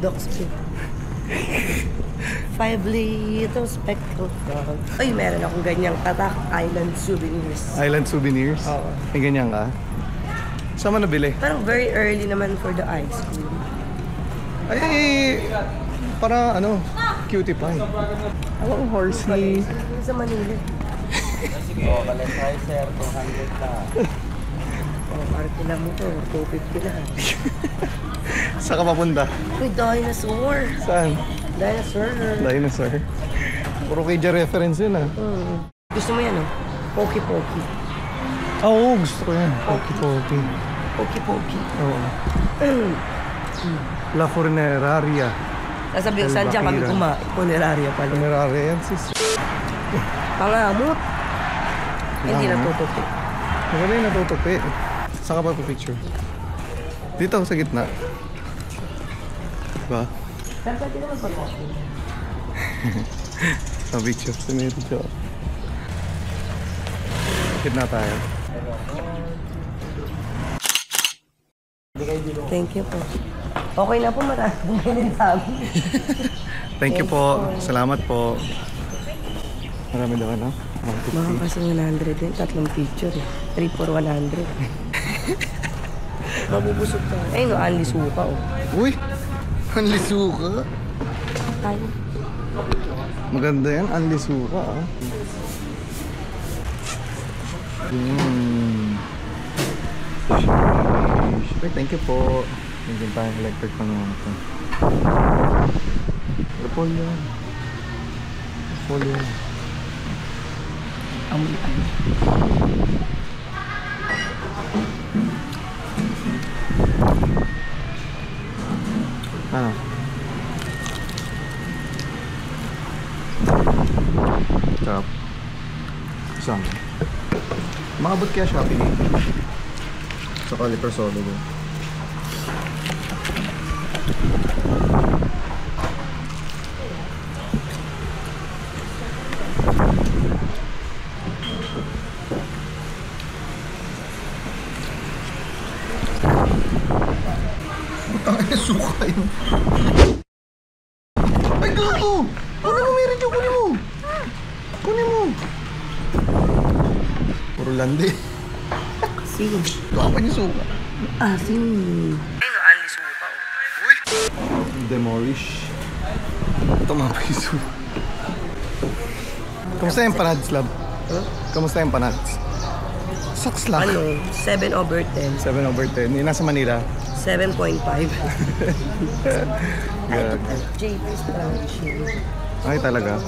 Speaker 2: Doc's Peak. 5 little speckled frogs. Ay, meron akong ganyang tatak. Island souvenirs.
Speaker 1: Island souvenirs?
Speaker 2: Oo.
Speaker 1: May ganyan ka? Saan mo nabili?
Speaker 2: Parang very early naman for the ice cream.
Speaker 1: Ay, para ano, cutie pie. Awang horsey.
Speaker 2: Sa Manila.
Speaker 3: Valentizer, 200 na.
Speaker 2: Party lang mo to. 250 lang.
Speaker 1: Saan ka papunta?
Speaker 2: Uy, dinosaur.
Speaker 1: Saan?
Speaker 2: Dinosaur.
Speaker 1: Dinosaur. Puro Keija reference yun ah.
Speaker 2: Gusto mo yan, oh? Poki-poki.
Speaker 1: Oo, gusto ko yan. Poki-poki.
Speaker 2: Poki-poki.
Speaker 1: Oo. La Funeraria.
Speaker 2: Sasabihin, saan dyan kami kumain? Funeraria pala.
Speaker 1: Funeraria yan sis.
Speaker 2: Pangamot. Hindi
Speaker 1: Pangamot?
Speaker 2: natutupi.
Speaker 1: Maganda yung natutupi. Saan ka pa picture? Dito sa gitna. Diba?
Speaker 2: Saan pwede naman pag-poki?
Speaker 1: Sa picture. Sa may picture. Gitna tayo.
Speaker 2: Thank you po. Okay na po, maraming ganun sa amin.
Speaker 1: Thank you po. Salamat po. Marami daw ano?
Speaker 2: Mga kasi 100 din, tatlong picture eh. 3 for 100. Mabubusog ka. Ayun, no, Anli Suka oh.
Speaker 1: Uy! Ang lisuka.
Speaker 2: Ay,
Speaker 1: Maganda yan. Ang lisuka ah. Ay, thank you po. Nandiyan tayong electric pa naman ito. Repolyo. Repolyo.
Speaker 2: amulitan.
Speaker 1: Ano? Sarap. Isang. Makabot kaya Shopee dito. Sa Cali Crisologo. Butang ay suka yun. Ay gago! Kunin mo, meron dyan, kunin mo! Kunin mo! Puro landi.
Speaker 2: Asin.
Speaker 1: Kapan yung suka.
Speaker 2: Asin. Ayun, Anli Suka oh.
Speaker 1: Demolish. Tumama yung suka. Kamusta yung panads, lab?
Speaker 2: Huh?
Speaker 1: Kamusta yung panads? Sucks lang.
Speaker 2: Ano? 7/10.
Speaker 1: 7/10. Yung nasa Manila.
Speaker 2: 7.5.
Speaker 1: Gag.
Speaker 2: JP's Transition.
Speaker 1: Ay talaga.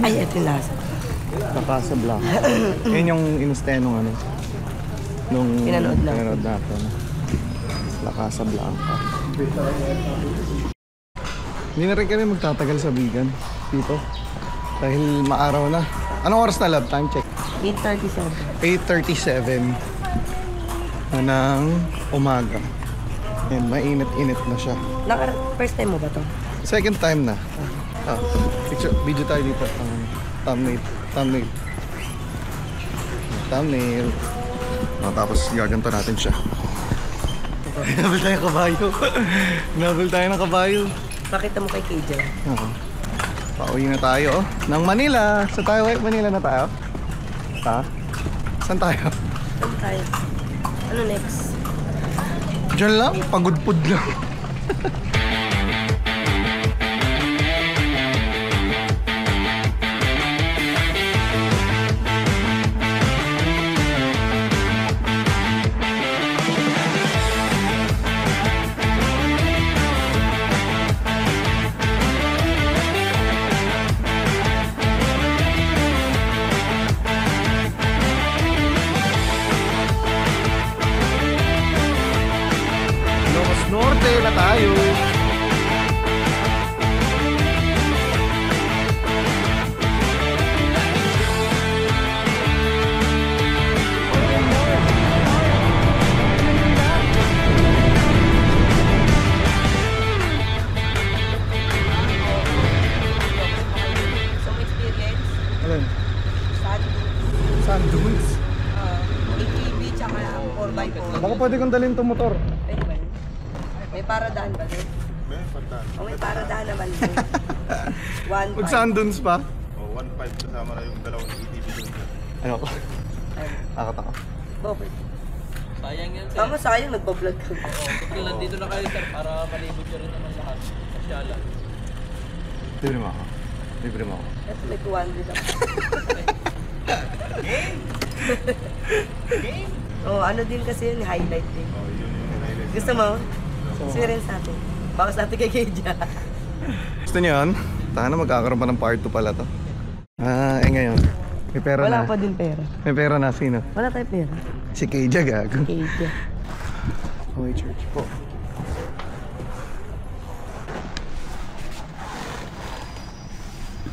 Speaker 2: Ay, ito yung lasa.
Speaker 1: Kakasa Blanc. Yun yung inuste nung ano. Nung
Speaker 2: Pinanood natin.
Speaker 1: pinanood natin. La Casa Blanca. Hindi na rin kami magtatagal sa vegan dito. Dahil maaraw na. Anong oras na lab? Time check.
Speaker 2: 8:37.
Speaker 1: 8:37 na ng umaga. And mainit-init na siya.
Speaker 2: First time mo ba to?
Speaker 1: Second time na. Picture, video tayo dito. Thumbnail. Tapos gaganto natin siya. Nabal tayo ng kabayo. Nabal tayo ng kabayo.
Speaker 2: Pakita mo kay KJ.
Speaker 1: Oo. Pauwi na tayo ng Manila. Sa tayo, Manila na tayo? Ha? Saan tayo?
Speaker 2: Saan tayo? Ano next?
Speaker 1: Diyan lang, pagudpud lang. Norte na tayo.
Speaker 2: Some experience.
Speaker 1: Alin?
Speaker 2: Sand
Speaker 1: Sand dunes?
Speaker 2: ATV tsaka 4x4.
Speaker 1: Baka pwede kong dalhin itong motor.
Speaker 2: Pwede ba yun? May paradahan ba din? May paradahan naman din. 1.5.
Speaker 1: Mag-sand dunes pa?
Speaker 5: Oh, 1.5 kasama na yung dalawang ATV doon.
Speaker 1: Ano ko? Akot ako.
Speaker 2: Bakit?
Speaker 6: Sayang yan, sir.
Speaker 2: Tama, sayang nagbablog ka.
Speaker 6: Kung nandito na kayo, sir, para malibot nyo rin naman lahat. Pasyalan.
Speaker 1: Libre mo ako. Libre mo ako.
Speaker 2: Kasi may 200 ako. Game? Oh, ano din kasi yun, highlight din.
Speaker 5: Oh, yun yung highlight.
Speaker 2: Gusto mo? Experience natin. Bakas natin kay Keja.
Speaker 1: Gusto niyo yun? Taka na magkakaroon pa ng part 2 pala to. Ngayon. May pera
Speaker 2: Wala
Speaker 1: na.
Speaker 2: pa din pera.
Speaker 1: May pera na. Sino?
Speaker 2: Wala tayong pera.
Speaker 1: Si Keja gago.
Speaker 2: Keja.
Speaker 1: Okay, church po.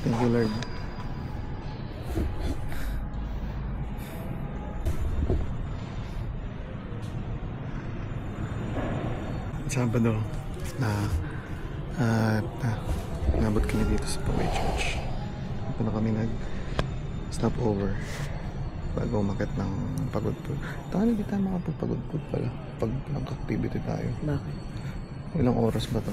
Speaker 1: Thank you, Lord. Sabado nabot kami dito sa Paway Church. Ito na kami stop over bago umakit ng pagudpud. Tahan hindi tayo makapagpagudpud pala pag nag-activity tayo.
Speaker 2: Bakit?
Speaker 1: Ilang oras ba to?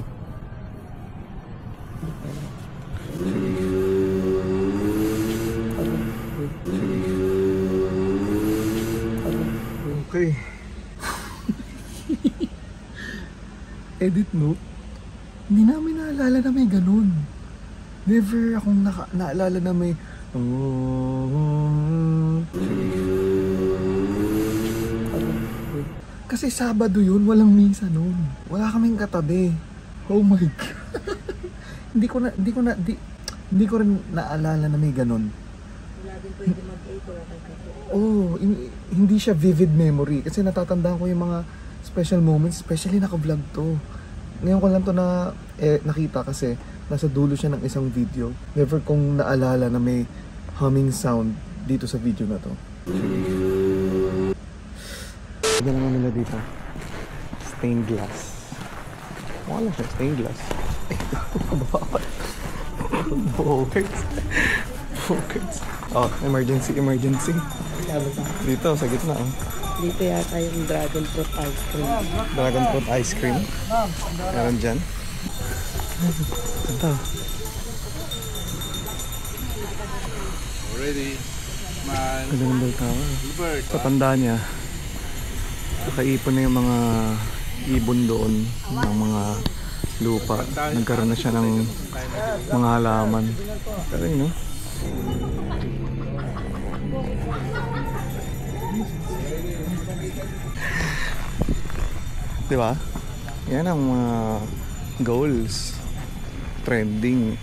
Speaker 1: Okay. Edit note. Hindi namin naalala na may ganun. Never akong naalala na may kasi Sabado yun, walang misa nun. Wala kaming katabi. Oh my God. Hindi ko rin naalala na may ganun.
Speaker 2: Wala din pwede mag-8 o
Speaker 1: Oh, hindi siya vivid memory kasi natatandaan ko yung mga special moments, especially naka-vlog to. Ngayon ko lang to nakita kasi nasa dulo siya ng isang video. Never kong naalala na may humming sound dito sa video na to. Ano naman nila dito? Stained glass. Mukha lang siya, stained glass. Focus. Focus. Oh, emergency. Dito, sa gitna. Oh.
Speaker 2: Dito yata yung dragon fruit ice cream.
Speaker 1: Dragon fruit ice cream. Meron dyan. Ito.
Speaker 5: Ready? Man.
Speaker 1: Ganda ng bell tower.
Speaker 5: Bird.
Speaker 1: Sa tanda niya, nakaipon na yung mga ibon doon ng mga lupa. Nagkaroon na siya ng mga halaman. Pero yun, no? Diba? Yan ang mga goals. Trending.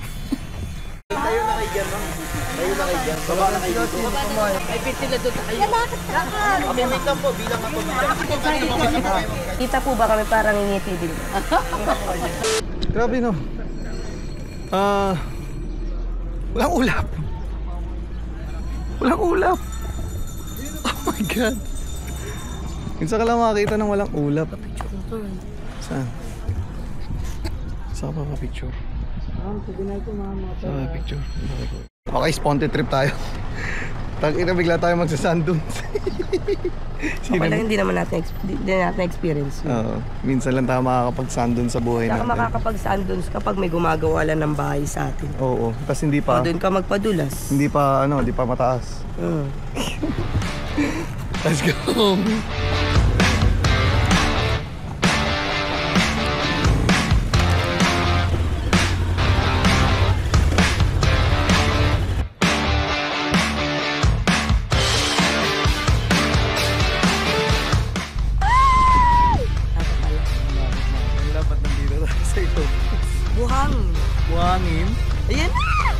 Speaker 2: Kita po ba kami parang ngiti din?
Speaker 1: Grabe, no? Walang ulap. Walang ulap. Oh my God. Minsan ka lang makakita ng walang ulap. Saan? Saan ka pa picture? Saan ka picture? Okay, spontaneous trip tayo. Tag-ina bigla tayo magsasand dunes.
Speaker 2: Okay lang, hindi naman natin experience.
Speaker 1: Oo. Minsan lang tayo makakapag-sand dunes sa buhay
Speaker 2: Saka
Speaker 1: natin.
Speaker 2: makakapag-sand dunes kapag may gumagawa lang ng bahay sa atin.
Speaker 1: Oo. Tapos hindi
Speaker 2: O
Speaker 1: pa,
Speaker 2: doon ka magpadulas.
Speaker 1: hindi pa mataas. Let's go. Dapat nandito tayo sa ito.
Speaker 2: Buhangin.
Speaker 1: Buhangin.
Speaker 2: Ayan na!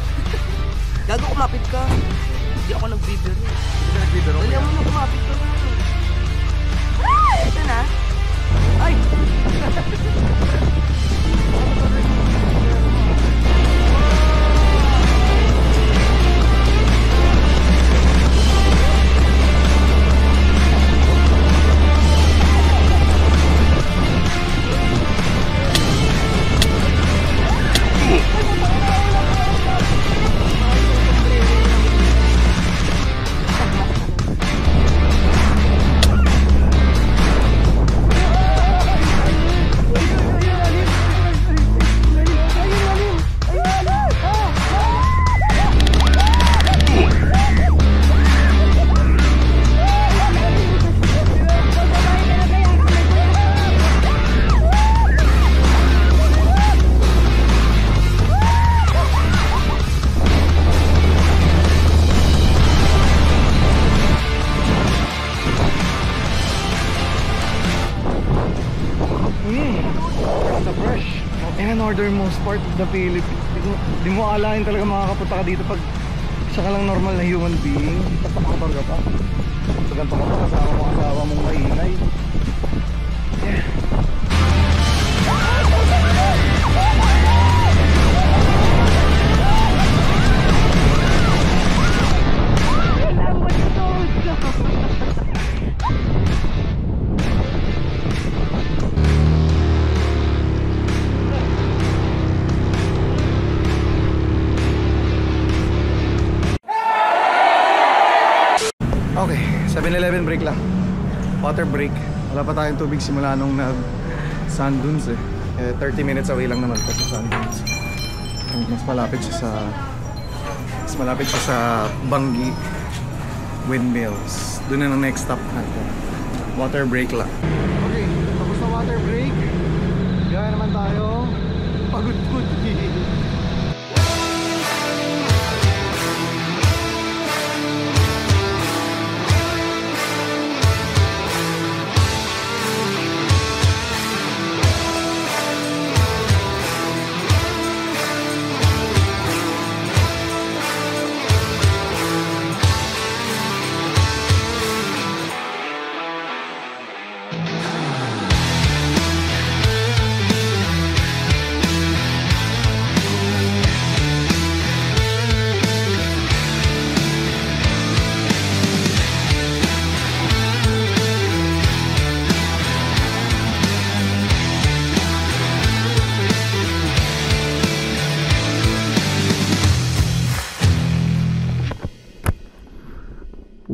Speaker 2: Gago, kumapit ka. Hindi ako nagbibiro.
Speaker 1: Hindi nagbibiro
Speaker 2: Dali mo na kumapit ka. Ay! Ito na. Ay!
Speaker 1: Northern most part of the Philippines. Di mo alain talaga makakapunta ka dito pag siya ka lang normal na human being. Tapakabangga pa. So ganito ka pa kasama mo asawa mong maingay. Yeah. Okay, 7-Eleven break lang. Water break. Wala pa tayong tubig simula nung nag-sand dunes eh. 30 minutes away lang naman po sa sand dunes. Mas malapit siya sa Bangi Windmills. Doon na ang next stop natin. Water break lang. Okay, tapos na water break. Gaya naman tayo. Pagod-pagod.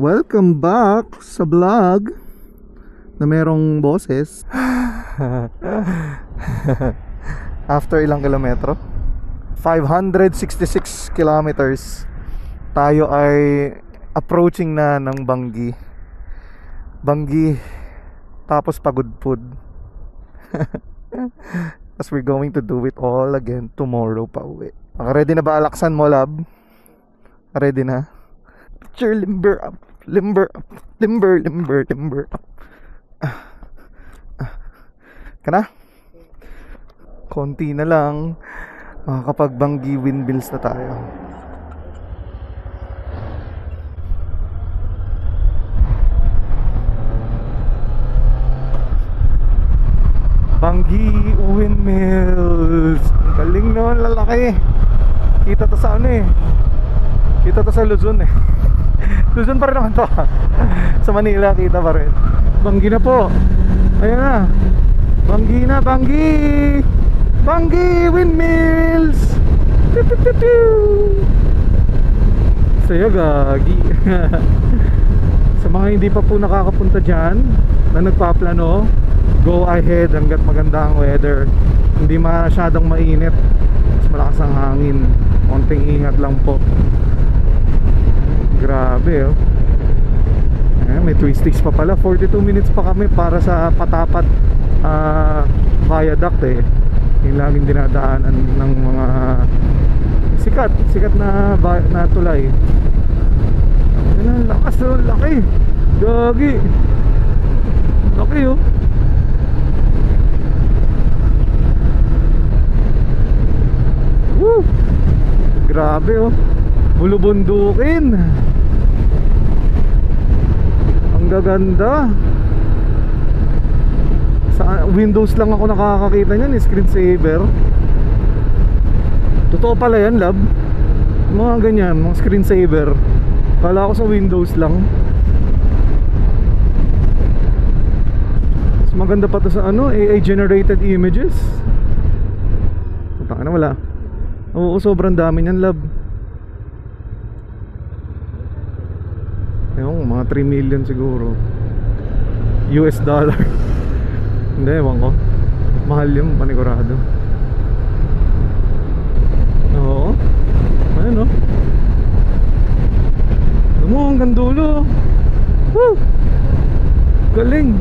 Speaker 1: Welcome back sa vlog na merong boses. After ilang kilometro? 566 kilometers. Tayo ay approaching na ng Bangi. Bangi tapos Pagudpud. As we're going to do it all again tomorrow pa uwi. Ready na ba alaksan mo, lab? Ready na? Picture limber up. Limber up. Limber up. Kana? Konti na lang. Kapag Bangi windmills na tayo. Bangi windmills. Ang galing naman, lalaki. Kita to sa ano eh. Kita to sa Luzon eh. Luzon pa rin naman to. Sa Manila kita pa rin. Bangi na po. Ayan na. Bangi na, Bangi. Bangi windmills. Saya gagi. Sa mga hindi pa po nakakapunta dyan na nagpaplano, go ahead hanggat maganda ang weather. Hindi masyadong mainit. Mas malakas ang hangin. Konting ingat lang po. Grabe oh. May twistics pa pala. 42 minutes pa kami para sa Patapat viaduct eh. Yung laging dinadaanan ng mga sikat na tulay. Ang lakas oh, laki. Gagi. Laki oh. Woo! Grabe oh. Bulubundukin. Ang gaganda. Sa Windows lang ako nakakakita niyan, screensaver. Totoo pala yan, lab. Mga ganyan, mga screensaver. Kala ko sa Windows lang. Mas maganda pa to sa ano, AI generated images. Putang ina, wala. Oo, sobrang dami niyan, lab. Ayun, mga 3 million siguro US dollar. Hindi, ewan ko. Mahal yung panigurado. Oo. Ayun, no? Alam mo, hanggang dulo. Woo! Galing.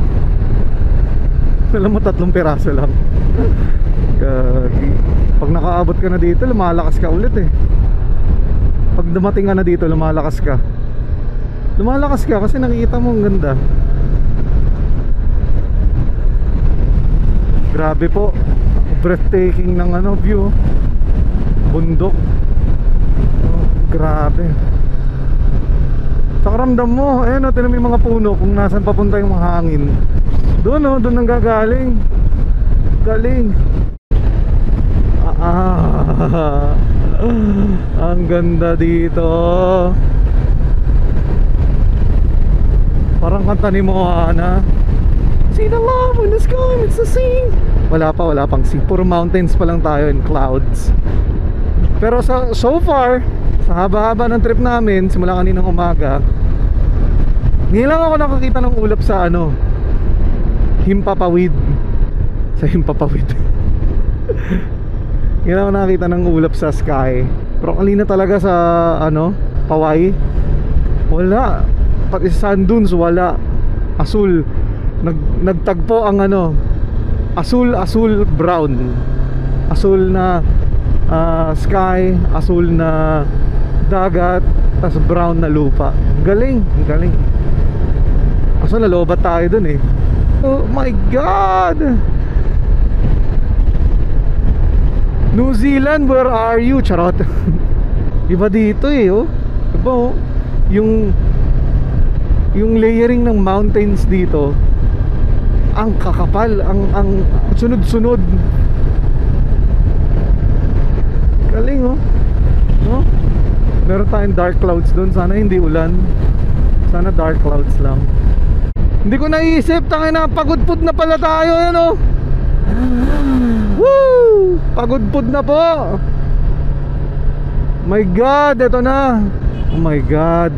Speaker 1: Alam mo, 3 piraso lang. Gagi. Pag nakaabot ka na dito, lumalakas ka ulit eh. Pag dumating ka na dito, lumalakas ka. Lumalakas ka kasi nakikita mo ang ganda. Grabe po. Breathtaking ng ano, view. Bundok. Oh, grabe. Saka ramdam mo, ayun o, tinan mo yung mga puno kung nasan papunta yung mga hangin. Doon o, doon nanggagaling. Galing. Ang ganda dito. Parang kanta ni Moana. See the love when the sky meets the sea. Wala pang sea. Puro mountains pa lang tayo and clouds. Pero so far, sa haba-haba ng trip namin, simula kaninang umaga, ngayon lang ako nakakita ng ulap sa ano, Himpapawid. Sa Himpapawid. Ngayon lang ako nakakita ng ulap sa sky. Pero kanina talaga sa ano, Paway, wala. Pati sa sand dunes wala. Asul. Nagtagpo ang ano, asul brown. Asul na sky, asul na dagat, tas brown na lupa. Galing, galing. Kaso nalobat tayo dun eh. Oh my God! New Zealand, where are you? Charot. Iba dito eh, oh. Diba oh? Yung layering ng mountains dito, ang kakapal, ang sunod-sunod. Galing oh. No? Meron tayong dark clouds doon. Sana hindi ulan. Sana dark clouds lang. Hindi ko naisip, tangina, pagudpud na pala tayo, yan oh. Woo! Pagudpud na po. My God, eto na. Oh my God.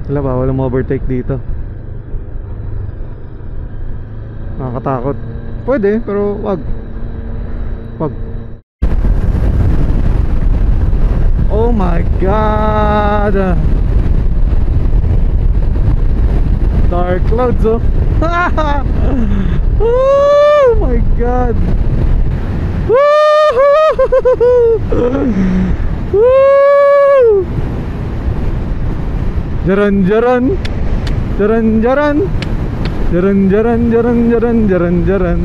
Speaker 1: Wala ba? Walang overtake dito. Nakakatakot. Pwede, pero wag. Wag. Oh my God. Dark clouds oh. Oh my God. Woo! Jaran jaran, jaran jaran, jaran jaran, jaran jaran, jaran jaran.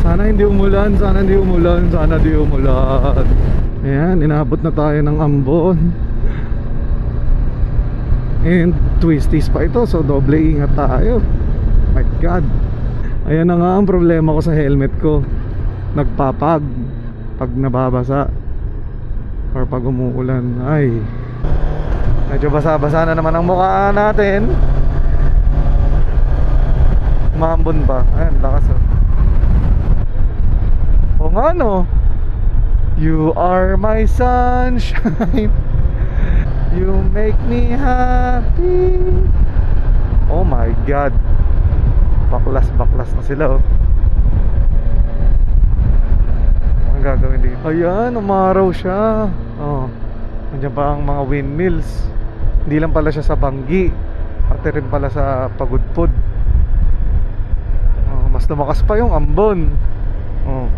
Speaker 1: Sana hindi umulan, sana hindi umulan, sana hindi umulan. Ayan, inabot na tayo ng Ambon. And twisties pa ito, so doble ingat tayo. My God. Ayan na nga ang problema ko sa helmet ko. Nagpapag pag nababasa or pag umuulan. Ay, medyo basa-basa na naman ang mukha natin. Umambon pa. Ayan, lakas oh. O nga no. You are my sunshine. You make me happy. Oh my God. Baklas na sila oh. Ang gagawin dito? Ayan, umaraw siya. Oh. Nandiyan pa ang mga windmills. Hindi lang pala siya sa Banggi, pati rin pala sa Pagudpud. Oh, mas lumakas pa yung Ambon. Oh.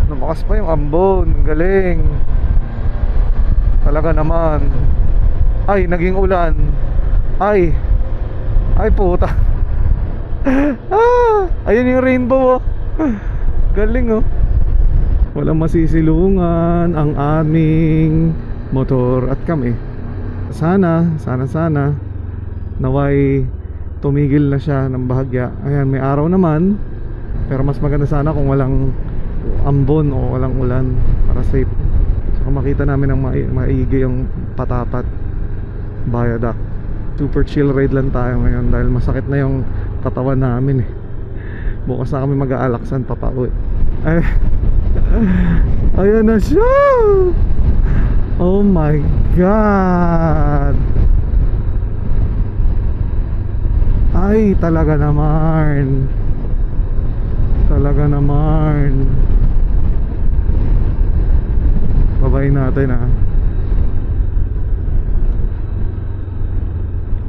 Speaker 1: Lumakas pa yung Ambon. Galing. Talaga naman. Ay, naging ulan. Ay puta. Ayun yung rainbow oh. Galing oh. Walang masisilungan ang aming motor at kami. Sana naway tumigil na siya ng bahagya. Ayan, may araw naman, pero mas maganda sana kung walang ambon o walang ulan para safe. So makita namin ang maigi yung Patapat Viaduct. Super chill ride lang tayo ngayon dahil masakit na yung katawan namin eh. Bukas na kami mag-aalaksan papauwi. Ay, ayan na siya. Oh my God. Ay, talaga naman. Talaga naman. Babayin natin ha.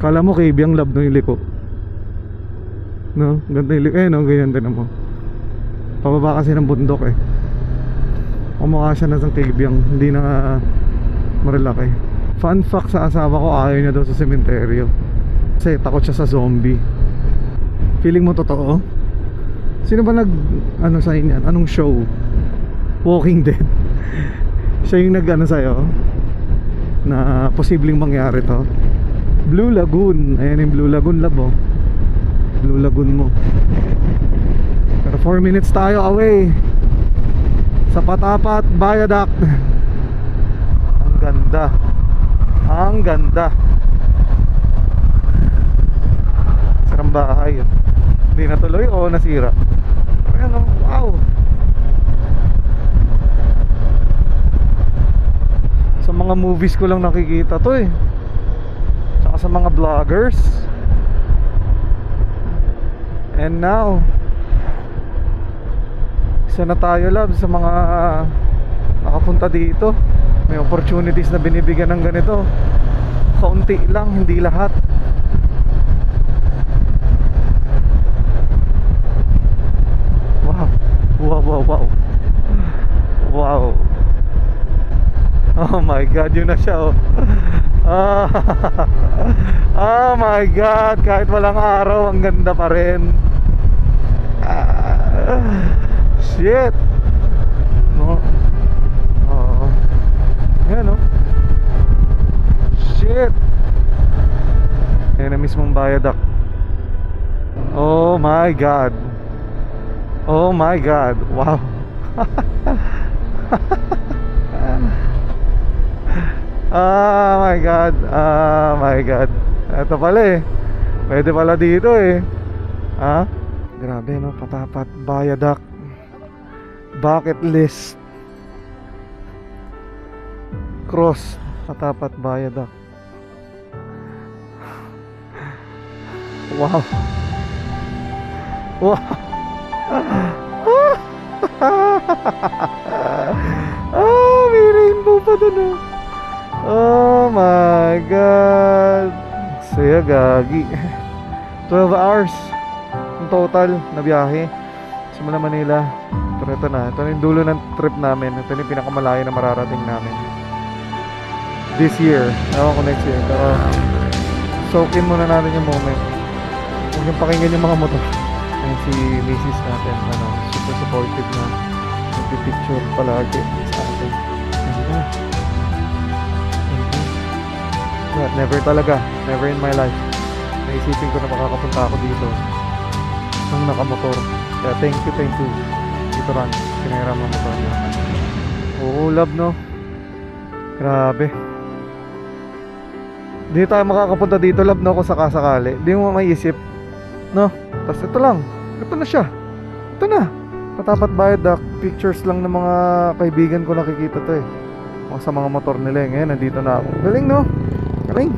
Speaker 1: Kala mo KB ang lab ng iliko. No? Ganda yung iliko. No? Ganyan din mo. Pababa kasi ng bundok eh. Kumukha siya na sa KB ang hindi na marilaki. Fun fact sa asawa ko, ayaw niya daw sa sementeryo kasi takot siya sa zombie. Feeling mo totoo? Sino ba ano sa inyo? Anong show? Walking Dead. Siya yung ano sa'yo na posibleng mangyari to. Blue Lagoon. Ayan yung Blue Lagoon lab oh. Blue Lagoon mo. Pero 4 minutes tayo away sa Patapat Viaduct. Ang ganda. Ang ganda. Sarang bahay oh. Hindi natuloy o nasira. Ayan oh. Wow. Sa mga movies ko lang nakikita to eh. Tsaka sa mga vloggers. And now isa na tayo love sa mga nakapunta dito. May opportunities na binibigyan ng ganito. Kaunti lang, hindi lahat. Wow. Wow, wow, wow. Wow. Oh my God, yun na siya oh. Oh my God, kahit walang araw ang ganda pa rin. Shit. No. Oh. Yan oh. Shit. Ayan na mismong viaduct. Oh my God. Oh my God. Wow. Oh my God. Oh my God. Ito pala eh. Pwede pala dito eh. Ha? Grabe no, Patapat Viaduct. Bucket list. Cross Patapat Viaduct. Wow. Wow. Oh, may rainbow pa dun oh. Oh my God. Saya gagi. 12 hours in total na biyahe simula Manila. Pero ito na, ito na yung dulo ng trip namin. Ito na yung pinakamalayo na mararating namin this year. Ewan ko next year. Pero soak in muna natin yung moment. Huwag yung pakinggan yung mga motor. Ayan si Mrs. natin, ano, super supportive na nagpipicture palagi sa atin. Ganda. But never talaga, never in my life naisipin ko na makakapunta ako dito nang nakamotor. Kaya thank you Dito Ran, pinahiram ang motor niya. Oo love no. Grabe. Hindi tayo makakapunta dito love no kung sakasakali. Hindi mo maiisip no. Tapos ito lang, ito na siya. Ito na, Patapat Viaduct. Pictures lang ng mga kaibigan ko nakikita to eh, sa mga motor nila eh. Ngayon nandito na ako. Galing no. Galing.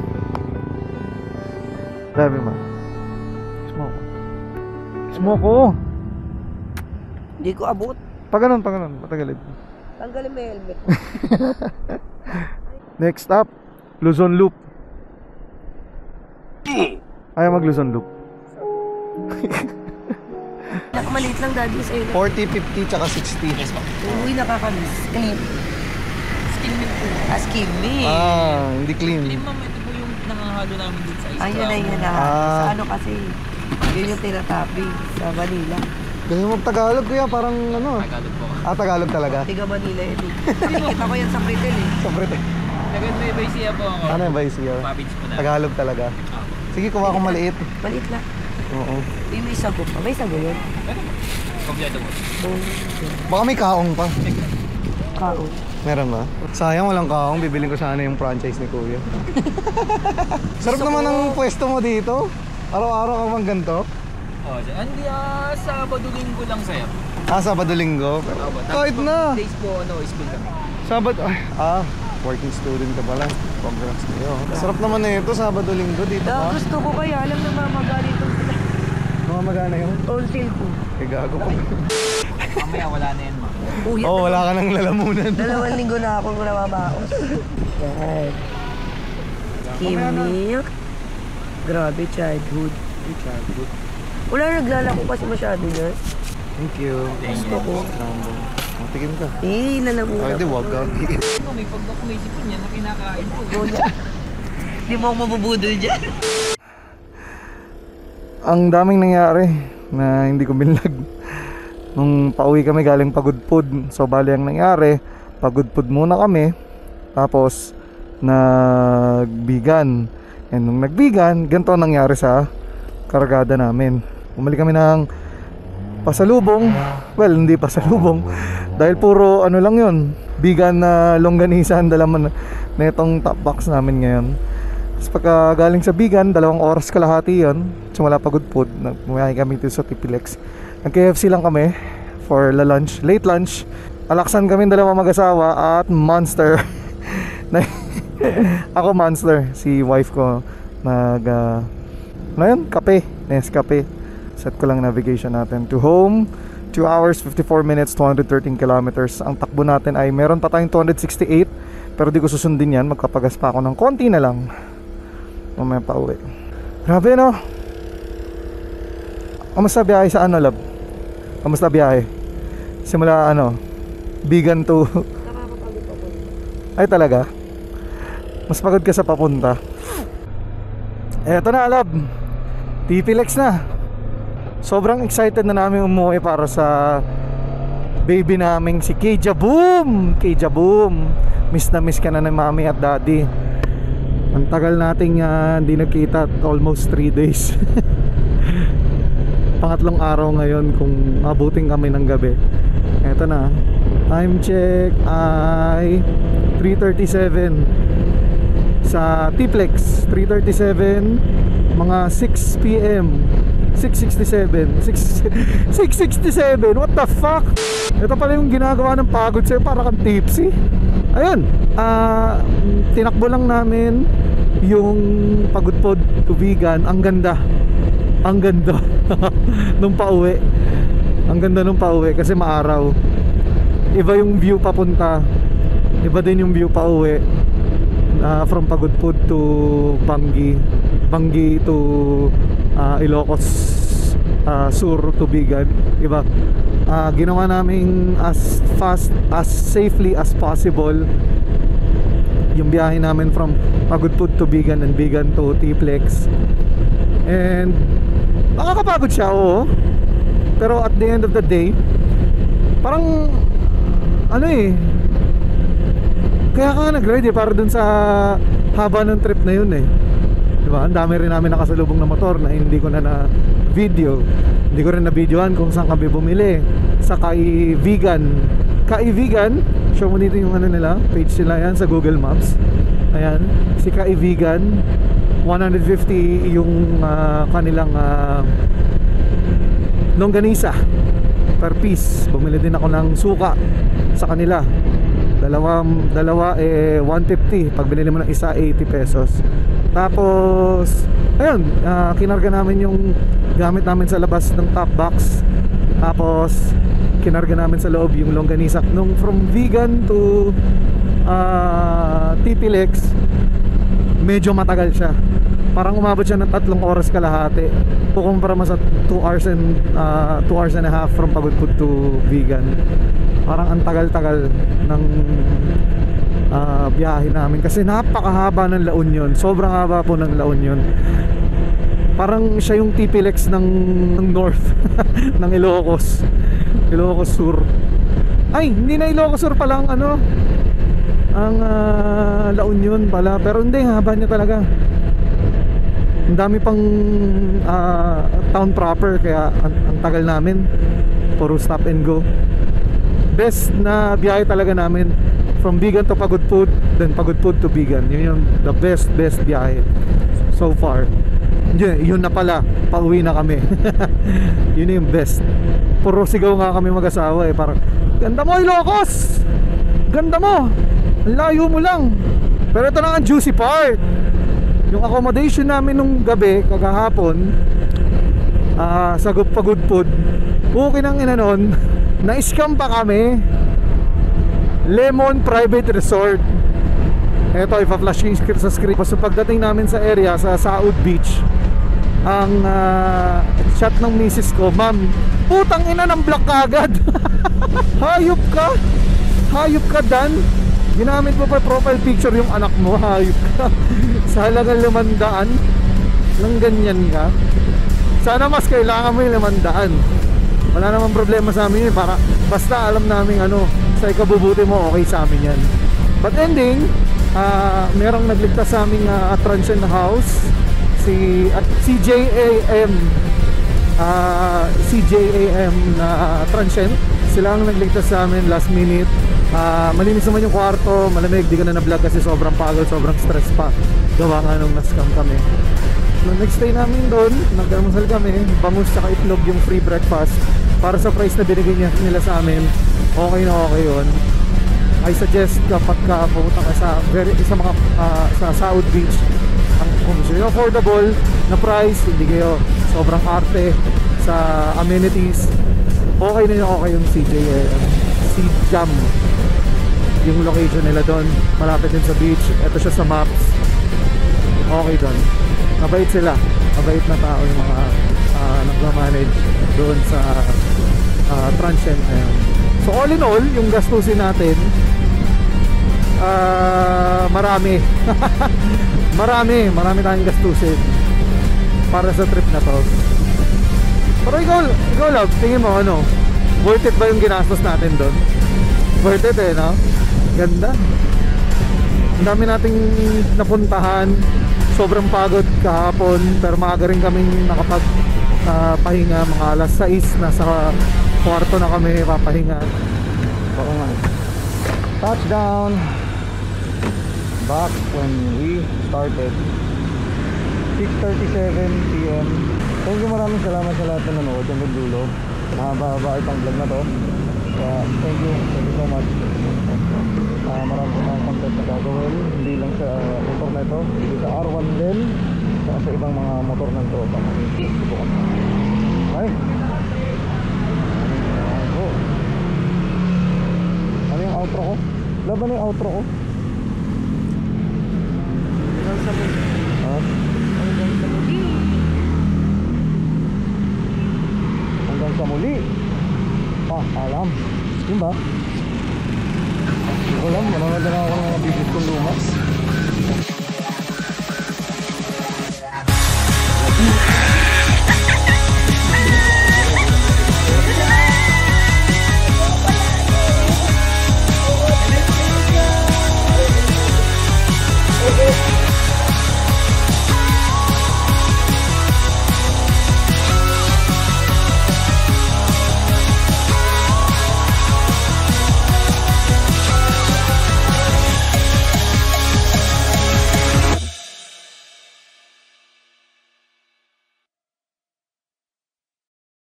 Speaker 1: Dami man. Smoke. Smoke ko.
Speaker 2: Hindi ko abot.
Speaker 1: Pag ganun, patagilid.
Speaker 2: Tanggalin mo yung helmet.
Speaker 1: Next up, Luzon Loop. Ayaw mag Luzon Loop.
Speaker 2: Nakamaliit lang daddy sa'yo.
Speaker 4: 40, 50, tsaka 60.
Speaker 2: Uy, nakakamiss. Clean. Skin milk po. Skin milk.
Speaker 1: Hindi clean.
Speaker 6: Ma'am, ito po yung nangangalo namin din sa
Speaker 2: Ayun na yun na. Sa ano kasi, yun yung tinatabi sa Manila.
Speaker 1: Kasi mag-Tagalog kuya, parang ano.
Speaker 6: Tagalog po.
Speaker 1: Tagalog talaga.
Speaker 2: Tiga Manila yun. Nakikita ko yan sa Pretel eh.
Speaker 1: Siyempre.
Speaker 6: Tagalog may siya po ako.
Speaker 1: Ano yung vice here?
Speaker 6: Pabits po na.
Speaker 1: Tagalog talaga. Sige, kuha akong maliit.
Speaker 2: Maliit lang.
Speaker 1: Oo.
Speaker 2: May sago pa. May sago yun.
Speaker 6: Kompleto mo.
Speaker 1: Baka may kaong pa.
Speaker 2: Kao.
Speaker 1: Meron ba? Sayang walang kaong. Bibiling ko sana yung franchise ni Kuya. Sarap naman ang pwesto mo dito. Araw-araw ka bang ganito?
Speaker 6: Oh, hindi Sabado Linggo lang sa'yo.
Speaker 1: Sabado Linggo. Kahit na.
Speaker 6: Days po, school kami.
Speaker 1: Sabado. Working student ka pala. Congrats kayo. Sarap naman na ito. Sabado Linggo dito ka.
Speaker 2: Gusto ko kaya. Alam na mamagana ito sila.
Speaker 1: Mga magana yun.
Speaker 2: Until ko.
Speaker 1: Gago ko.
Speaker 6: Mamaya wala na yan, ma.
Speaker 1: Wala ka nang lalamunan.
Speaker 2: 2 linggo na akong namamaos. Yan. Kimik. Grabe, childhood. Wala naglalako kasi masyado yan.
Speaker 1: Thank you.
Speaker 2: Gusto ko.
Speaker 1: Tikim ka.
Speaker 2: Lalako.
Speaker 1: Hindi, wag ka.
Speaker 6: May pag ako may sipon yan na kinakain ko.
Speaker 2: Di mo ako mabubudol dyan.
Speaker 1: Ang daming nangyari na hindi ko binlag. Nung pauwi kami galing Pagudpud. So bali ang nangyari, Pagudpud muna kami. Tapos nagbigan. And nung nagbigan, ganito ang nangyari sa karagada namin. Bumalik kami ng pasalubong. Well, hindi pasalubong. Dahil puro ano lang yun, bigan na longganisa ang dalaman na itong top box namin ngayon. Tapos pagka galing sa bigan, 2 oras kalahati yun. Simula Pagudpud, nagmuyahe kami dito sa Tipilex. Nag-KFC lang kami for lunch, late lunch. Alaksan kami 2 mag-asawa at Monster. Ako Monster, si wife ko kape, Nescafe. Set ko lang navigation natin to home. 2 hours, 54 minutes, 213 kilometers. Ang takbo natin ay meron pa tayong 268. Pero di ko susundin yan, magkapagas pa ako ng konti na lang. Mamaya pa uwi. Grabe no. Kamusta biyahe sa ano, love? Kamusta biyahe? Simula bigan to ay talaga? Mas pagod ka sa papunta. Eto na, love. Tipilex na. Sobrang excited na namin umuwi para sa baby naming si Keja Boom. Keja Boom. Miss na miss ka na ng mami at daddy. Ang tagal nating hindi nagkita, almost 3 days. Pangatlong araw ngayon kung abutin kami ng gabi. Eto na. Time check ay 3:37 sa Tiplex. 3:37, mga 6 PM. 6:67. What the fuck? Ito pala yung ginagawa ng pagod sa'yo, para kang tipsy. Ayun, tinakbo lang namin yung Pagudpud to Vigan. Ang ganda nung pauwi. Ang ganda nung pauwi kasi maaraw. Iba yung view papunta, iba din yung view pauwi. From Pagudpud to Bangi to Ilocos Sur to Bigan. Iba. Ginawa namin as fast, as safely as possible yung biyahe namin from Pagudpud to Bigan and Bigan to Tiplex. And nakakapagod siya, oo. Pero at the end of the day, parang kaya ka nag-ride para dun sa haba ng trip na yun diba? Ang dami rin namin nakasalubong na motor na hindi ko na video. Hindi ko rin na videoan kung saan kami bumili. Sa Kaibigan. Kaibigan, show mo dito yung nila, page nila yan sa Google Maps. Ayan, si Kaibigan, 150 yung kanilang longganisa per piece. Bumili din ako ng suka sa kanila. Dalawa 150. Pag binili mo ng isa, 80 pesos. Tapos ayun, kinarga namin yung gamit namin sa labas ng top box. Tapos kinarga namin sa loob yung longganisa. Nung from Vigan to Tipilex, medyo matagal siya. Parang umabot siya ng 3 oras kalahati. Kukumpara mo sa 2 hours and 2 hours and a half from Pagudpud to Vigan. Parang ang tagal-tagal ng biyahe namin kasi napakahaba ng La Union. Sobrang haba po ng La Union. Parang siya yung Tipilex ng north ng Ilocos. Ilocos Sur. Ay, hindi na Ilocos Sur pala ang ang La Union pala. Pero hindi, haba niya talaga. Ang dami pang town proper, kaya ang tagal namin. Puro stop and go. Best na biyahe talaga namin, from Bigan to Pagudpud, then Pagudpud to Bigan. Yun yung the best biyahe so far. Yun na pala, pauwi na kami. Yun yung best. Puro sigaw nga kami mag-asawa parang, ganda mo Ilocos! Ganda mo! Ang layo mo lang. Pero ito na ang juicy part. Yung accommodation namin nung gabi, kagahapon, sa Pagudpud, okay nang inanon, na-scam pa kami. Lemon Private Resort. Ito, ipa-flash yung sa script. So pagdating namin sa area, sa Saud Beach, ang chat ng misis ko, ma'am, putang ina ng block agad. Hayop ka Dan. Ginamit mo pa profile picture yung anak mo. Hayop ka. Sa halagang 500 lang ganyan ka. Sana mas kailangan mo yung 500. Wala namang problema sa amin yun, para basta alam namin sa ikabubuti mo, okay sa amin yan. But ending, merong nagligtas sa aming transient house, si CJAM na transient. Sila ang nagligtas sa amin last minute. Malinis naman yung kwarto, malamig, di ka na na-vlog kasi sobrang pagod, sobrang stress pa. Gawa nga nung na-scam kami. Nung next day namin doon, nag-almusal kami, bangus tsaka itlog yung free breakfast. Para sa price na binigay nila sa amin, okay na okay yun. I suggest kapag pumunta ka sa Saud Beach, kung gusto nyo affordable na price, hindi kayo sobrang arte sa amenities, okay na yung CJAM. Yung location nila doon, malapit din sa beach. Ito siya sa maps. Okay doon. Mabait sila. Mabait na tao yung mga nagmamanage doon sa transient na yun. So all in all, yung gastusin natin, marami. marami tayong gastusin para sa trip na to. Pero ikaw love, tingin mo worth it ba yung ginastos natin doon? Worth it no? Ganda. Ang dami nating napuntahan. Sobrang pagod kahapon, pero maaga rin kaming pahinga. Mga alas 6 nasa kwarto na kami papahinga. Oo nga. Touchdown. Back when we started, 6:37 PM. Thank you, maraming salamat sa lahat na nanood hanggang dulo. Mahaba itong vlog na to. Thank you so much. Marami mga content na gagawin, hindi lang sa motor na ito, hindi sa R1 din, sa ibang mga motor ng tropa. Subukan. Okay. Ano yung outro ko? Laban yung outro ko? Hanggang sa muli. Hanggang sa muli. Alam. Yun ba? Hindi ko alam, manonood na ako ng mga bibis kong luma.